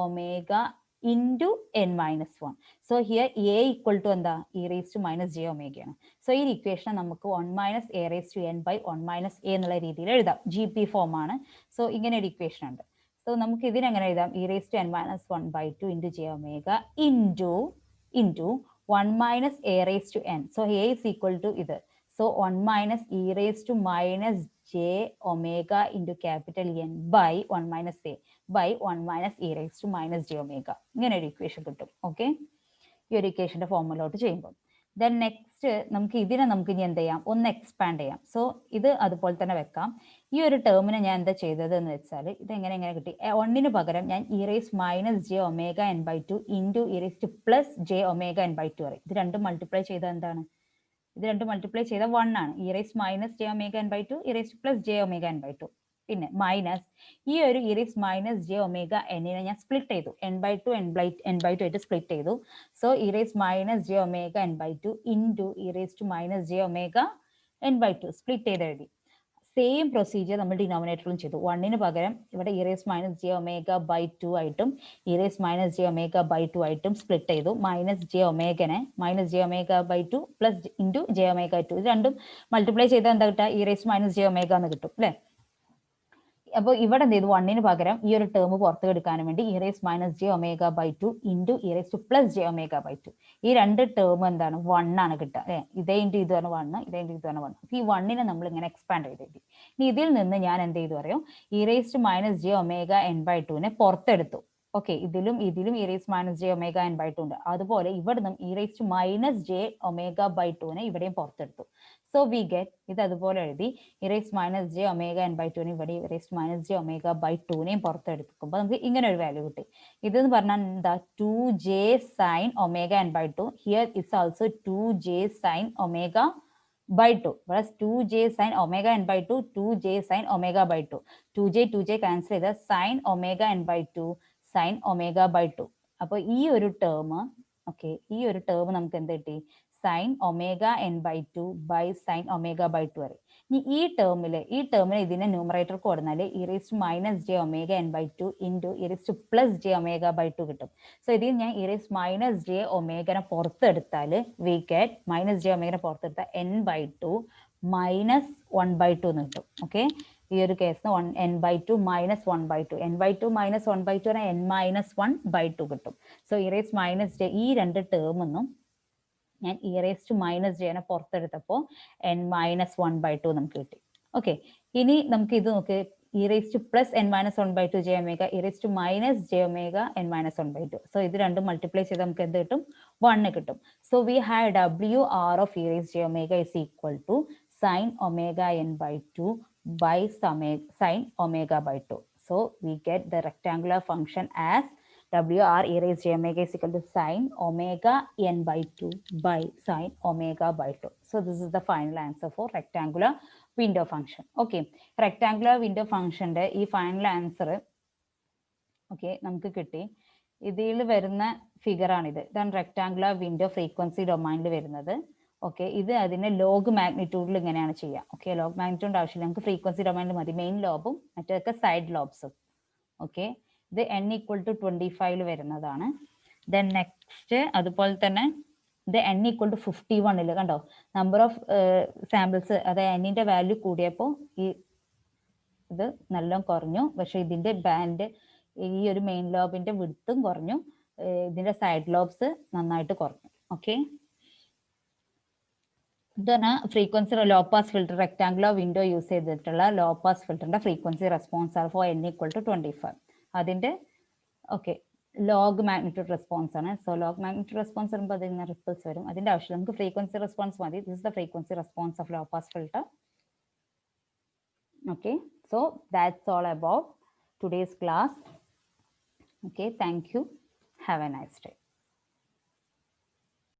omega into n minus 1. So here a equal to എന്താ e raised to minus j omega ആണ്. സോ ഈ ഇക്വേഷൻ നമുക്ക് 1 minus a raised to n by 1 minus a എന്നുള്ള രീതിയിൽ എഴുതാം. ജി പി ഫോം ആണ്. സോ ഇങ്ങനെ ഒരു ഇക്വേഷൻ ഉണ്ട്. സോ നമുക്ക് ഇതിനെങ്ങനെ എഴുതാം? e raised to n minus 1 by 2 into j omega into 1 minus a raised to n. So a is equal to ഇത്. So 1 minus e raised to minus j omega into capital N by 1 minus a by 1 minus e raised to minus j omega. ഇങ്ങനെ ഒരു ഇക്വേഷൻ കിട്ടും. ഓക്കെ, ഈ ഒരു ഇക്വേഷന്റെ ഫോമിലോട്ട് ചെയ്യുമ്പോൾ ദെൻ നെക്സ്റ്റ് നമുക്ക് ഇതിനെ നമുക്ക് ഇനി എന്ത് ചെയ്യാം? ഒന്ന് എക്സ്പാൻഡ് ചെയ്യാം. സോ ഇത് അതുപോലെ തന്നെ വെക്കാം. ഈ ഒരു ടേമിനെ ഞാൻ എന്താ ചെയ്തത് എന്ന് വെച്ചാൽ ഇത് എങ്ങനെ കിട്ടി? 1ന് പകരം ഞാൻ e raised minus j omega n by 2 into e raised plus j omega n by 2 പറയും. ഇത് രണ്ടും മൾട്ടിപ്ലൈ ചെയ്താൽ എന്താണ്? ഇത് രണ്ടും മൾട്ടിപ്ലൈ ചെയ്ത 1 ആണ്. e raised minus j omega n by 2 e raised plus j omega n by 2. പിന്നെ മൈനസ് ഈ ഒരു e raised minus j omega n നെ ഞാൻ സ്പ്ലിറ്റ് ചെയ്തു. n by 2 n by 2 ആയിട്ട് സ്പ്ലിറ്റ് ചെയ്തു. So e raised minus j omega n by 2 into e raised minus j omega n by 2 split ചെയ്ത് എഴുതി. സെയിം പ്രൊസീജിയർ നമ്മൾ ഡിനോമിനേറ്ററിലും ചെയ്തു. 1ന് പകരം ഇവിടെ e raised minus j omega by 2 ആയിട്ടും e raised minus j omega by 2 ആയിട്ടും സ്പ്ലിറ്റ് ചെയ്തു. Minus j omega minus j omega by 2 plus into j omega 2 ഇത് രണ്ടും മൾട്ടിപ്ലൈ ചെയ്താൽ എന്താ കിട്ടുക? e raised minus j omega എന്ന് കിട്ടും അല്ലേ? അപ്പോൾ ഇവിടെ എന്ത് ചെയ്തു? 1ന് പകരം ഈ ഒരു ടേം പുറത്ത് എടുക്കാൻ വേണ്ടി e raised minus j omega by 2 into e raised plus j omega by 2. ഈ രണ്ട് ടേം എന്താണ്? 1 ആണ് കിട്ടുക അല്ലേ? ഇതേ ഇൻറ്റു ഇത് ആണ് 1, ഇതേ ഇൻറ്റു ഇത് ആണ് 1. അപ്പോൾ ഈ 1നെ നമ്മൾ ഇങ്ങനെ എക്സ്പാൻഡ് ചെയ്തെഴുതി. ഇനി ഇതിൽ നിന്ന് ഞാൻ എന്ത് ചെയ്തു അറിയോ? e raised minus j omega n by 2നെ പുറത്തെടുത്തു. ഓക്കെ, ഇതിലും e raised minus j omega n by 2 ഉണ്ട്. അതുപോലെ ഇവിടുന്ന് e raised minus j omega by 2നെ ഇവിടെയും പുറത്തെടുത്തു. സോ വി ഗെറ്റ് ഇത് അതുപോലെ എഴുതി e raised minus j omega n by 2നെ ഇവിടെ e raised minus j omega by 2നെയും പുറത്തെടുക്കുമ്പോൾ നമുക്ക് ഇങ്ങനെ ഒരു വാല്യൂ കിട്ടി. ഇതെന്ന് പറഞ്ഞാൽ എന്താ? 2j sin omega n by 2. Here it's also 2j sin omega by 2. Whereas 2j sin omega n by 2, 2j sin omega by 2. 2j cancel ചെയ്ത് sin omega n by 2 sin omega by 2. അപ്പോൾ ഈ ഒരു ടേം ഓക്കെ, ഈ ഒരു ടേം നമുക്ക് എന്ത് കിട്ടി? sin omega n by 2 by sin omega by 2 വരെ. ഇനി ഈ ടേമിൽ ഇതിനെ ന്യൂമറേറ്റർ കൊടുത്താൽ e raised minus j omega n by 2 into e raised plus j omega by 2 കിട്ടും. സോ ഇതിൽ ഞാൻ e raised minus j omega പുറത്തെടുത്താൽ we get minus j omega പുറത്തെടുത്താൽ n by 2 minus 1 by 2 എന്ന് കിട്ടും. ഓക്കെ, ഈ ഒരു കേസിന് n by 2 minus 1 by 2. n by 2 minus 1 by 2 ആണ് n minus 1 by 2 കിട്ടും. So e raised minus j ഈ രണ്ട് ടേമൊന്നും ഞാൻ e raised minus j നെ പുറത്തെടുത്തപ്പോൾ n minus 1 by 2 നമുക്ക് കിട്ടി. ഓക്കെ, ഇനി നമുക്ക് ഇത് നോക്ക് e raised plus n minus 1 by 2 j omega e raised minus j omega n minus 1 by 2. So ഇത് രണ്ടും മൾട്ടിപ്ലൈ ചെയ്ത് നമുക്ക് എന്ത് കിട്ടും? 1 കിട്ടും. So we have WR of e raised j omega is equal to sin omega n by 2 by sin omega by 2. So we get the rectangular function as WR e raised j omega is equal to sin omega n by 2 by sin omega by 2. So this is the final answer for rectangular window function. Okay, rectangular window function ഈ final answer okay നമുക്ക് കിട്ടി. ഇതിൽ വരുന്ന ഫിഗർ ആണിത്. ഇതാണ് റെക്ടാങ്കുലർ വിൻഡോ ഫ്രീക്വൻസി ഡൊമൈനിൽ വരുന്നത്. ഓക്കെ, ഇത് അതിനെ ലോഗ് മാഗ്നിറ്റ്യൂഡിൽ ഇങ്ങനെയാണ് ചെയ്യുക. ഓക്കെ, ലോഗ് മാഗ്നിറ്റ്യൂഡ് ആവശ്യമില്ല, നമുക്ക് ഫ്രീക്വൻസി ഡൊമൈനിൽ മതി. മെയിൻ ലോബും മറ്റൊക്കെ സൈഡ് ലോബ്സും. ഓക്കെ, ഇത് n equal to 25 വരുന്നതാണ്. ദെൻ നെക്സ്റ്റ് അതുപോലെ തന്നെ ഇത് n equal to 51 കണ്ടോ? നമ്പർ ഓഫ് സാമ്പിൾസ് അതായത് n-ന്റെ വാല്യൂ കൂടിയപ്പോൾ ഈ ഇത് നല്ലോണം കുറഞ്ഞു. പക്ഷെ ഇതിന്റെ ബാൻഡ് ഈ ഒരു മെയിൻ ലോബിന്റെ വിഡ്ത്തും കുറഞ്ഞു, ഇതിന്റെ സൈഡ് ലോബ്സ് നന്നായിട്ട് കുറഞ്ഞു. ഓക്കെ, ഇതാണ് frequency low pass filter rectangular window use ചെയ്തിട്ടുള്ള ലോ പാസ് ഫിൽറ്ററിന്റെ ഫ്രീക്വൻസി റെസ്പോൺസ് ആണ് ഫോർ n equal to 25. അതിന്റെ ഓക്കെ ലോഗ് മാഗ്നിറ്റ്യൂഡ് റെസ്പോൺസ് ആണ്. സോ ലോഗ് മാഗ്നിറ്റ്യൂഡ് റെസ്പോൺസ് വരുമ്പോൾ അതിന് റിപ്പിൾസ് വരും. അതിന്റെ ആവശ്യമില്ല, നമുക്ക് ഫ്രീക്വൻസി റെസ്പോൺസ് മതി. This is the frequency response of low pass filter. Okay, so that's all about today's class. Okay, thank you. Have a nice day.